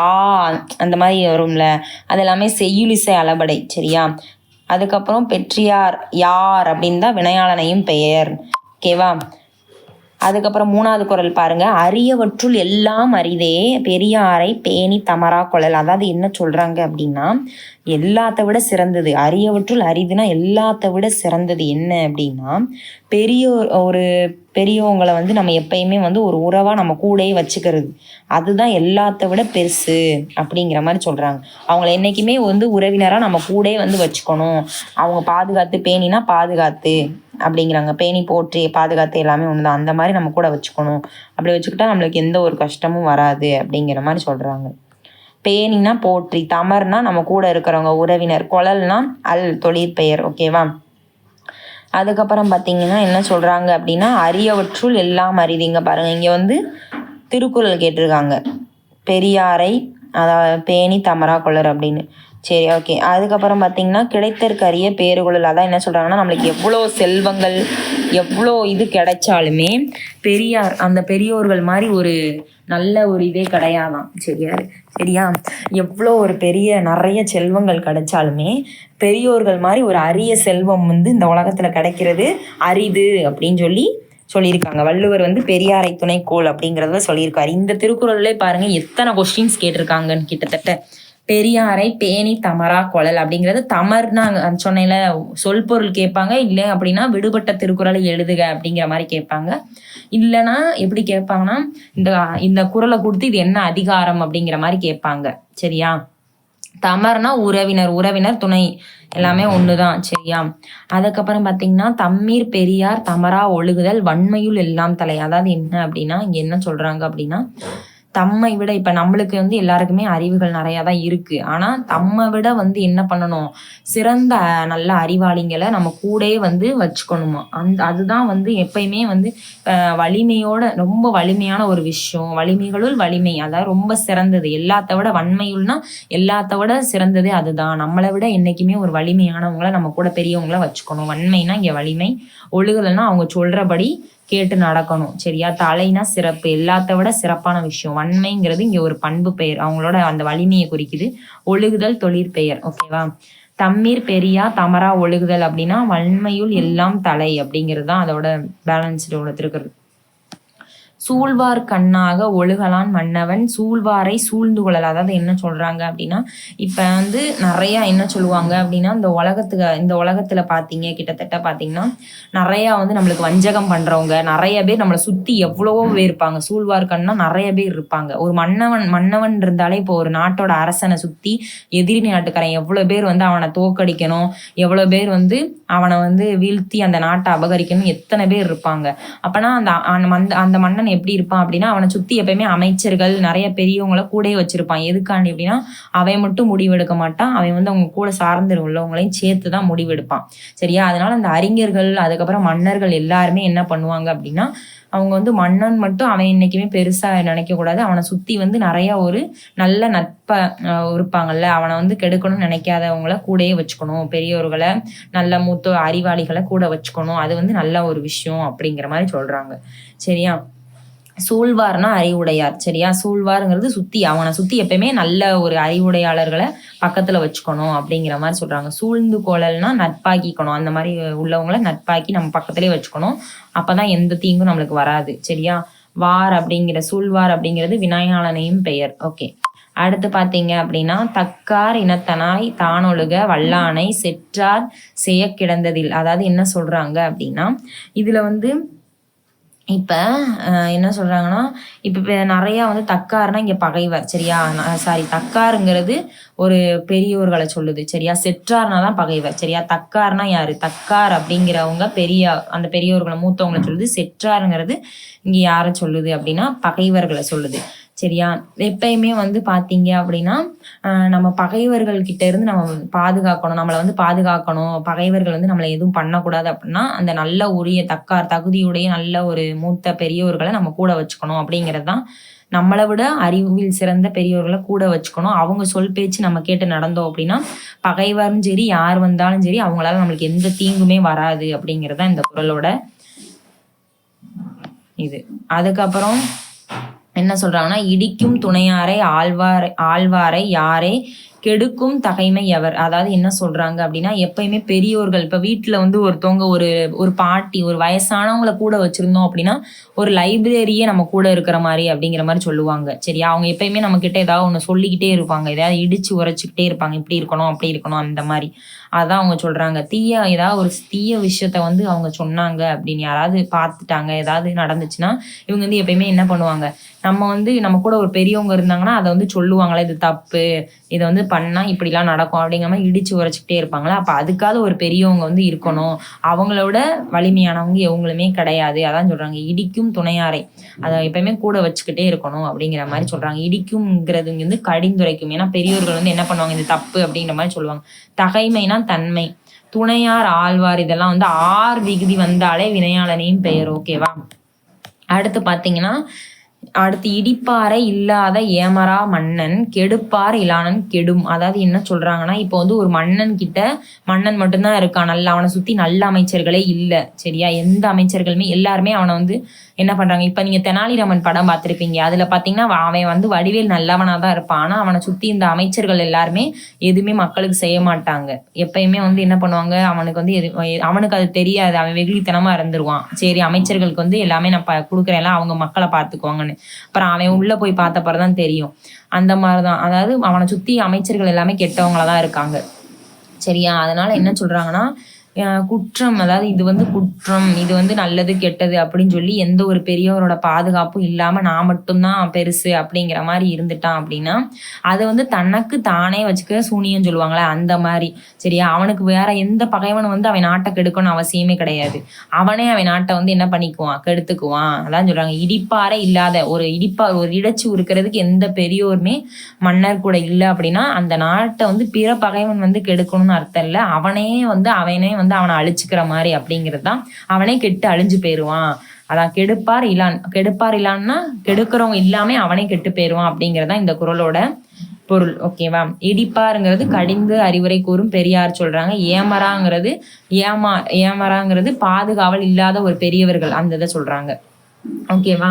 அந்த மாதிரி வரும்ல, அது எல்லாமே செய்யுளிசை அளபடை சரியா. அதுக்கப்புறம் பெற்றியார் யார் அப்படின்னு தான் வினையாளனையும் பெயர் ஓகேவா. அதுக்கப்புறம் மூணாவது குறள் பாருங்க, அரியவற்றுள் எல்லாம் அரிதே பெரியாரை பேணி தமரா கொள்ளல். அதாவது என்ன சொல்றாங்க அப்படின்னா, எல்லாத்த விட சிறந்தது அரியவற்றுள் அரிதுனா எல்லாத்த விட சிறந்தது என்ன அப்படின்னா பெரியவங்களை வந்து நம்ம எப்பயுமே வந்து ஒரு உறவாக நம்ம கூடயே வச்சுக்கிறது, அதுதான் எல்லாத்த விட பெருசு அப்படிங்கிற மாதிரி சொல்கிறாங்க. அவங்கள என்றைக்குமே வந்து உறவினராக நம்ம கூடயே வந்து வச்சுக்கணும். அவங்க பாதுகாத்து பேணினா பாதுகாத்து அப்படிங்கிறாங்க. பேணி போற்றி பாதுகாத்து எல்லாமே ஒன்று தான். அந்த மாதிரி நம்ம கூட வச்சுக்கணும். அப்படி வச்சுக்கிட்டா நம்மளுக்கு எந்த ஒரு கஷ்டமும் வராது அப்படிங்கிற மாதிரி சொல்கிறாங்க. பேணினா போற்றி, தமர்னா நம்ம கூட இருக்கிறவங்க உறவினர், கொழல்னா அல் தொழிற்பெயர் ஓகேவா. அதுக்கப்புறம் பார்த்தீங்கன்னா என்ன சொல்கிறாங்க அப்படின்னா, அரியவற்றுள் எல்லாம் அரிதிங்க பாருங்கள். இங்கே வந்து திருக்குறள் கேட்டிருக்காங்க, பெரியாரை அதாவது பேணி தமரா கொள்ளர் அப்படின்னு. சரி, ஓகே. அதுக்கப்புறம் பார்த்தீங்கன்னா கிடைத்தற்கு அரிய பேறுகுழல். அதான் என்ன சொல்கிறாங்கன்னா, நம்மளுக்கு எவ்வளோ செல்வங்கள் எவ்வளோ இது கிடைச்சாலுமே பெரியார் அந்த பெரியோர்கள் மாதிரி ஒரு நல்ல ஒரு இதே கிடையாதான். சரியா, எவ்வளோ ஒரு பெரிய நிறைய செல்வங்கள் கிடைச்சாலுமே பெரியோர்கள் மாதிரி ஒரு அரிய செல்வம் வந்து இந்த உலகத்தில் கிடைக்கிறது அரிது அப்படின்னு சொல்லியிருக்காங்க. வள்ளுவர் வந்து பெரியாரை துணைக்கோள் அப்படிங்கிறத சொல்லியிருக்காரு. இந்த திருக்குறள்லேயே பாருங்க எத்தனை கொஸ்டின்ஸ் கேட்டிருக்காங்கன்னு. கிட்டத்தட்ட பெரியாரை பேணி தமரா கொள்ளல் அப்படிங்கிறது தமர்னா சொன்னையில சொல் பொருள் கேட்பாங்க. இல்லை அப்படின்னா விடுபட்ட திருக்குறளை எழுதுக அப்படிங்கிற மாதிரி கேட்பாங்க. இல்லைன்னா எப்படி கேட்பாங்கன்னா இந்த குறளை கொடுத்து இது என்ன அதிகாரம் அப்படிங்கிற மாதிரி கேட்பாங்க. சரியா, தமர்னா உறவினர் துணை எல்லாமே ஒண்ணுதான். சரியா, அதுக்கப்புறம் பாத்தீங்கன்னா தம்மீர் பெரியார் தமரா ஒழுகுதல் வன்மையுள் எல்லாம் தலை. அதாவது என்ன அப்படின்னா இங்க என்ன சொல்றாங்க அப்படின்னா, தம்மை விட இப்போ நம்மளுக்கு வந்து எல்லாருக்குமே அறிவுகள் நிறையா தான் இருக்குது. ஆனால் தம்மை விட வந்து என்ன பண்ணணும், சிறந்த நல்ல அறிவாளிங்களை நம்ம கூடயே வந்து வச்சுக்கணுமா. அதுதான் வந்து எப்பயுமே வந்து வலிமையோட ரொம்ப வலிமையான ஒரு விஷயம். வலிமைகளுள் வலிமை, அதாவது ரொம்ப சிறந்தது. எல்லாத்த விட வன்மையுள்னா எல்லாத்த விட சிறந்தது அதுதான். நம்மளை விட என்றைக்குமே ஒரு வலிமையானவங்கள நம்ம கூட பெரியவங்கள வச்சுக்கணும். வன்மைனா இங்கே வலிமை, ஒழுகுதல்னா அவங்க சொல்கிறபடி கேட்டு நடக்கணும். சரியா, தலைனா சிறப்பு, எல்லாத்த விட சிறப்பான விஷயம். வன்மைங்கிறது இங்க ஒரு பண்பு பெயர், அவங்களோட அந்த வலிமையை குறிக்குது. ஒழுகுதல் தொழிற்பெயர். ஓகேவா, தம்மீர் பெரியா தமரா ஒழுகுதல் அப்படின்னா வன்மையுள் எல்லாம் தலை அப்படிங்கிறது தான் அதோட பேலன்ஸ்டு உள்ள திருக்குறள். சூழ்வார் கண்ணாக ஒழுகலான் மன்னவன் சூழ்வாரை சூழ்ந்து கொள்ளல். அதாவது என்ன சொல்றாங்க அப்படின்னா, இப்ப வந்து நிறைய என்ன சொல்லுவாங்க அப்படின்னா, இந்த உலகத்துல பாத்தீங்க கிட்டத்தட்ட பாத்தீங்கன்னா நிறைய வந்து நம்மளுக்கு வஞ்சகம் பண்றவங்க நிறைய பேர் நம்மளை சுத்தி எவ்வளவோ பேர் இருப்பாங்க. சூழ்வார் கண்ணா நிறைய பேர் இருப்பாங்க. ஒரு மன்னவன் இருந்தாலே இப்போ ஒரு நாட்டோட அரசனை சுத்தி எதிரி நாட்டுக்காரன் எவ்வளவு பேர் வந்து அவனை தோக்கடிக்கணும், எவ்வளவு பேர் வந்து அவனை வந்து வீழ்த்தி அந்த நாட்டை அபகரிக்கணும், எத்தனை பேர் இருப்பாங்க. அப்பனா அந்த மன்னன் எப்படி இருப்பான் அப்படின்னா, அவனை சுத்தி எப்பயுமே அமைச்சர்கள் நிறைய பெரியவங்களை கூட வச்சிருப்பான். எதுக்காண்டி அப்படின்னா, அவன் மட்டும் முடிவெடுக்க மாட்டான், அவன் வந்து அவங்க கூட சார்ந்து உள்ளவங்களையும் சேர்த்துதான் முடிவெடுப்பான். சரியா, அதனால அந்த அறிஞர்கள் அதுக்கப்புறம் மன்னர்கள் எல்லாருமே என்ன பண்ணுவாங்க அப்படின்னா, அவங்க வந்து மன்னன் மட்டும் அவன் இன்னைக்குமே பெருசா நினைக்க கூடாது, அவனை சுத்தி வந்து நிறைய ஒரு நல்ல நட்பா இருப்பாங்கல்ல, அவனை வந்து கெடுக்கணும்னு நினைக்காதவங்கள கூடயே வச்சுக்கணும், பெரியோர்களை நல்ல மூத்த அறிவாளிகளை கூட வச்சுக்கணும், அது வந்து நல்ல ஒரு விஷயம் அப்படிங்கிற மாதிரி சொல்றாங்க. சரியா, சூழ்வார்னா அறிவுடையார். சரியா, சூழ்வாருங்கிறது அவனை சுத்தி எப்பயுமே நல்ல ஒரு அறிவுடையாளர்களை பக்கத்துல வச்சுக்கணும் அப்படிங்கிற மாதிரி சொல்றாங்க. சூழ்ந்து கோளல்னா நட்பாக்கிக்கணும், அந்த மாதிரி உள்ளவங்களை நட்பாக்கி நம்ம பக்கத்திலே வச்சுக்கணும், அப்பதான் எந்த தீங்கும் நம்மளுக்கு வராது. சரியா, வார் அப்படிங்கிற சூழ்வார் அப்படிங்கிறது விநாயகாலனையும் பெயர். ஓகே, அடுத்து பாத்தீங்க அப்படின்னா தக்கார் இனத்தனாய் தானொழுக வல்லானை செற்றார் செய்ய கிடந்ததில். அதாவது என்ன சொல்றாங்க அப்படின்னா, இதுல வந்து இப்ப என்ன சொல்றாங்கன்னா, இப்ப நிறைய வந்து தக்கார்னா இங்க பகைவர். சரியா, சாரி, தக்காருங்கிறது ஒரு பெரியோர்களை சொல்லுது. சரியா, செற்றார்னா தான் பகைவர். சரியா, தக்கார்னா யாரு, தக்கார் அப்படிங்கிறவங்க அந்த பெரியோர்களை மூத்தவங்களை சொல்லுது. செற்றாருங்கிறது இங்க யாரை சொல்லுது அப்படின்னா பகைவர்களை சொல்லுது. சரியா, எப்பயுமே வந்து பாத்தீங்க அப்படின்னா நம்ம பகைவர்கள் கிட்ட இருந்து நம்ம பாதுகாக்கணும், நம்மளை வந்து பாதுகாக்கணும், பகைவர்கள் வந்து நம்மளை எதுவும் பண்ணக்கூடாது அப்படின்னா அந்த நல்ல உரிய தகுதியுடைய நல்ல ஒரு மூத்த பெரியோர்களை நம்ம கூட வச்சுக்கணும் அப்படிங்கிறது தான். நம்மளை விட அறிவில் சிறந்த பெரியோர்களை கூட வச்சுக்கணும், அவங்க சொல் பேச்சு நம்ம கேட்டு நடந்தோம் அப்படின்னா பகைவரும் சரி யார் வந்தாலும் சரி அவங்களால நம்மளுக்கு எந்த தீங்குமே வராது அப்படிங்கிறதா இந்த குறளோட இது. அதுக்கப்புறம் என்ன சொல்றாங்கன்னா, இடிக்கும் துணையாரை ஆழ்வாரை யாரே கெடுக்கும் தகைமை எவர். அதாவது என்ன சொல்றாங்க அப்படின்னா, எப்பயுமே பெரியோர்கள் இப்ப வீட்டுல வந்து ஒருத்தவங்க ஒரு பாட்டி ஒரு வயசானவங்களை கூட வச்சிருந்தோம் அப்படின்னா ஒரு லைப்ரரியே நம்ம கூட இருக்கிற மாதிரி அப்படிங்கிற மாதிரி சொல்லுவாங்க. சரியா, அவங்க எப்பயுமே நம்ம கிட்ட ஏதாவது ஒண்ணு சொல்லிக்கிட்டே இருப்பாங்க, ஏதாவது இடிச்சு உரைச்சுக்கிட்டே இருப்பாங்க, இப்படி இருக்கணும் அப்படி இருக்கணும் அந்த மாதிரி. அதான் அவங்க சொல்றாங்க, ஏதாவது ஒரு தீய விஷயத்த வந்து அவங்க சொன்னாங்க அப்படின்னு யாராவது பார்த்துட்டாங்க, ஏதாவது நடந்துச்சுன்னா இவங்க வந்து எப்பயுமே என்ன பண்ணுவாங்க, நம்ம கூட ஒரு பெரியவங்க இருந்தாங்கன்னா அதை வந்து சொல்லுவாங்களே, இது தப்பு, இதை வந்து பண்ணா இப்படிலாம் நடக்கும் அப்படிங்கிற மாதிரி இடிச்சு உரைச்சிக்கிட்டே இருப்பாங்களா. அப்ப அதுக்காக ஒரு பெரியவங்க வந்து இருக்கணும், அவங்களோட வலிமையானவங்க எவங்களுமே கிடையாது. அதான் சொல்றாங்க, இடிக்கும் துணையாரை, அதை எப்பயுமே கூட வச்சுக்கிட்டே இருக்கணும் அப்படிங்கிற மாதிரி சொல்றாங்க. இடிக்கும்ங்கிறது வந்து கடிந்துரைக்கும், ஏன்னா பெரியோர்கள் வந்து என்ன பண்ணுவாங்க, இது தப்பு அப்படிங்கிற மாதிரி சொல்லுவாங்க. தகைமைனா தன்மை, துணையார் ஆழ்வார், இதெல்லாம் வந்து ஆர் விகுதி வந்தாலே வினையாளனையும் பெயர். ஓகேவா, அடுத்து பாத்தீங்கன்னா அடுத்து இடிப்பாறை இல்லாத ஏமரா மன்னன் கெடுப்பார் இலானன் கெடும். அதாவது என்ன சொல்றாங்கன்னா, இப்போ வந்து ஒரு மன்னன் கிட்ட மன்னன் மட்டும்தான் இருக்கான், நல்ல அவனை சுத்தி நல்ல அமைச்சர்களே இல்லை சரியா. எந்த அமைச்சர்களுமே எல்லாருமே அவனை வந்து என்ன பண்றாங்க, இப்ப நீங்க தெனாலிராமன் படம் பார்த்திருப்பீங்க. அதுல பாத்தீங்கன்னா அவன் வந்து வடிவேல் நல்லவனா தான் இருப்பான். ஆனா அவனை சுத்தி இந்த அமைச்சர்கள் எல்லாருமே எதுவுமே மக்களுக்கு செய்ய மாட்டாங்க. எப்பயுமே வந்து என்ன பண்ணுவாங்க, அவனுக்கு வந்து அவனுக்கு அது தெரியாது, அவன் வெகுளித்தனமா இருந்துருவான். சரி அமைச்சர்களுக்கு வந்து எல்லாமே நான் கொடுக்குறேன், அவங்க மக்களை பார்த்துக்குவாங்கன்னு. அப்புறம் அவன் உள்ள போய் பார்த்த பிறகுதான் தெரியும். அந்த மாதிரிதான், அதாவது அவனை சுத்தி அமைச்சர்கள் எல்லாமே கெட்டவங்களதான் இருக்காங்க சரியா. அதனால என்ன சொல்றாங்கன்னா, குற்றம், அதாவது இது வந்து குற்றம், இது வந்து நல்லது கெட்டது அப்படின்னு சொல்லி எந்த ஒரு பெரியவரோட பாதுகாப்பும் இல்லாம நான் மட்டும்தான் பெருசு அப்படிங்கிற மாதிரி இருந்துட்டான் அப்படின்னா அது வந்து தனக்கு தானே வச்சுக்க சூனியம் சொல்லுவாங்களே அந்த மாதிரி சரியா. அவனுக்கு வேற எந்த பகைவனும் வந்து அவன் நாட்டை கெடுக்கணும்னு அவசியமே கிடையாது. அவனே அவன் நாட்டை வந்து என்ன பண்ணிக்குவான், கெடுத்துக்குவான். அதான் சொல்றாங்க, இடிப்பாறை இல்லாத ஒரு ஒரு இடைச்சு இருக்கிறதுக்கு எந்த பெரியோருமே மன்னர் கூட இல்லை அப்படின்னா அந்த நாட்டை வந்து பிற பகைவன் வந்து கெடுக்கணும்னு அர்த்தம் இல்லை. அவனே வந்து அவனை அழிச்சுக்கிற மாதிரி அப்படிங்கிறது தான். அவனே கெட்டு அழிஞ்சு போயிருவான். அதான் கெடுப்பார் இலான்னா கெடுக்கிறவங்க இல்லாம அவனே கெட்டு போயிருவான் அப்படிங்கறதா இந்த குறளோட பொருள். ஓகேவா. இடிப்பாருங்கிறது கடிந்து அறிவுரை கூறும் பெரியார் சொல்றாங்க. ஏமராங்கிறது பாதுகாவல் இல்லாத ஒரு பெரியவர்கள் அந்த இதை சொல்றாங்க. ஓகேவா.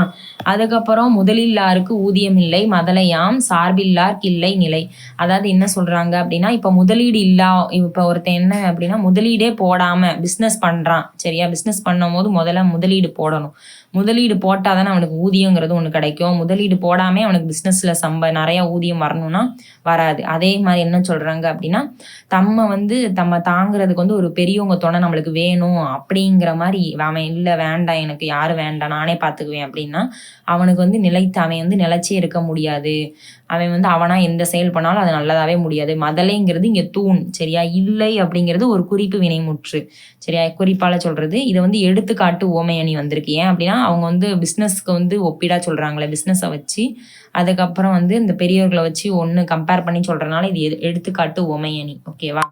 அதுக்கப்புறம் முதலில்லாருக்கு ஊதியம் இல்லை மதலையாம் சார்பில்லார்க்கு இல்லை நிலை. அதாவது என்ன சொல்றாங்க அப்படின்னா, இப்ப முதலீடு இப்ப ஒருத்தன் என்ன அப்படின்னா முதலீடே போடாம பிசினஸ் பண்றான் சரியா. பிசினஸ் பண்ணும் போது முதல்ல முதலீடு போடணும். முதலீடு போட்டாதானே அவனுக்கு ஊதியங்கிறது ஒண்ணு கிடைக்கும். முதலீடு போடாம அவனுக்கு பிசினஸ்ல நிறைய ஊதியம் வரணும்னா வராது. அதே மாதிரி என்ன சொல்றாங்க அப்படின்னா, தம்ம தாங்கிறதுக்கு வந்து ஒரு பெரியவங்க துணை நம்மளுக்கு வேணும் அப்படிங்கிற மாதிரி அவன் இல்லை வேண்டாம் எனக்கு யாரும் வேண்டாம் நானே பார்த்துக்குவேன் அப்படின்னா அவனுக்கு வந்து அவன் வந்து நிலைச்சே இருக்க முடியாது. அவன் வந்து அவனா எந்த செயல் பண்ணாலும் அது நல்லதாவே முடியாது. மதலைங்கிறது இங்க தூண் சரியா. இல்லை அப்படிங்கிறது ஒரு குறிப்பு வினைமுற்று சரியா, குறிப்பால சொல்றது. இதை வந்து எடுத்துக்காட்டு ஓமையணி வந்திருக்கு. ஏன் அப்படின்னா அவங்க வந்து பிஸ்னஸ்க்கு வந்து ஒப்பிடா சொல்றாங்களே பிஸ்னஸை வச்சு, அதுக்கப்புறம் வந்து இந்த பெரியவர்களை வச்சு ஒன்று கம்பேர் பண்ணி சொல்றதுனால இது எடுத்துக்காட்டு ஓமையணி. ஓகேவா.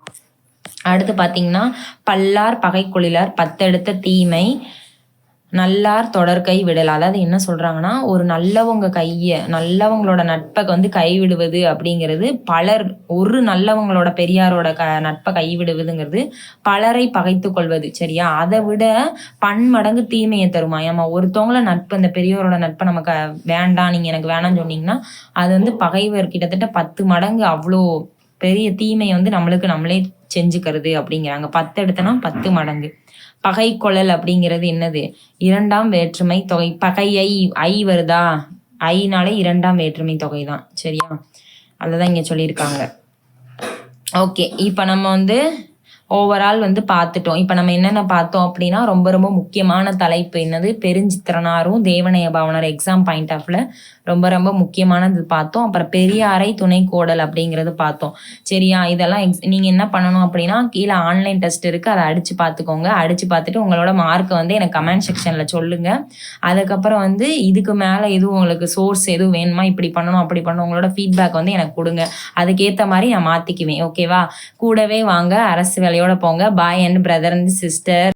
அடுத்து பார்த்தீங்கன்னா, பல்லார் பகை கொள்ளார் பத்தெடுத்த தீமை நல்லார் தொடர்கை விடல். அதாவது என்ன சொல்றாங்கன்னா, ஒரு நல்லவங்களோட நட்பை வந்து கைவிடுவது அப்படிங்கிறது ஒரு நல்லவங்களோட பெரியாரோட நட்பை கைவிடுவதுங்கிறது பலரை பகைத்து கொள்வது சரியா. அதை விட பன்மடங்கு தீமையை தருமா. ஏமா ஒருத்தவங்கள நட்பு அந்த பெரியோரோட நட்பை நமக்கு வேண்டாம், நீங்க எனக்கு வேணாம்னு சொன்னீங்கன்னா அது வந்து பகைவர் கிட்டத்தட்ட 10 மடங்கு அவ்வளோ பெரிய தீமையை வந்து நம்மளே செஞ்சுக்கிறது அப்படிங்கிறாங்க. 10 எடுத்தனா 10 மடங்கு. பகை கொள்ளல் அப்படிங்கிறது என்னது, இரண்டாம் வேற்றுமை தொகை. பகையை ஐ வருதா, ஐனாலே இரண்டாம் வேற்றுமை தொகை தான் சரியா. அதுதான் இங்க சொல்லியிருக்காங்க. ஓகே, இப்ப நம்ம வந்து ஓவரால் வந்து பார்த்துட்டோம். இப்போ நம்ம என்னென்ன பார்த்தோம் அப்படின்னா, ரொம்ப ரொம்ப முக்கியமான தலைப்பு என்னது, பெருஞ்சித்திரனாரும் தேவனைய பாவனர் எக்ஸாம் பாயிண்ட் ஆஃப்ல ரொம்ப ரொம்ப முக்கியமானது பார்த்தோம். அப்புறம் பெரியாரை துணை கோடல் அப்படிங்கிறது பார்த்தோம் சரியா. இதெல்லாம் நீங்கள் என்ன பண்ணணும் அப்படின்னா, கீழே ஆன்லைன் டெஸ்ட் இருக்குது, அதை அடித்து பார்த்துக்கோங்க. அடித்து பார்த்துட்டு உங்களோட மார்க்கை வந்து எனக்கு கமெண்ட் செக்ஷனில் சொல்லுங்கள். அதுக்கப்புறம் வந்து இதுக்கு மேலே எதுவும் உங்களுக்கு சோர்ஸ் எதுவும் வேணுமா, இப்படி பண்ணணும் அப்படி பண்ணணும், உங்களோட ஃபீட்பேக் வந்து எனக்கு கொடுங்க. அதுக்கேற்ற மாதிரி நான் மாற்றிக்குவேன். ஓகேவா. கூடவே வாங்க, அரசு வேலையோட போங்க. பாய் அண்ட் பிரதர் அண்ட் சிஸ்டர்.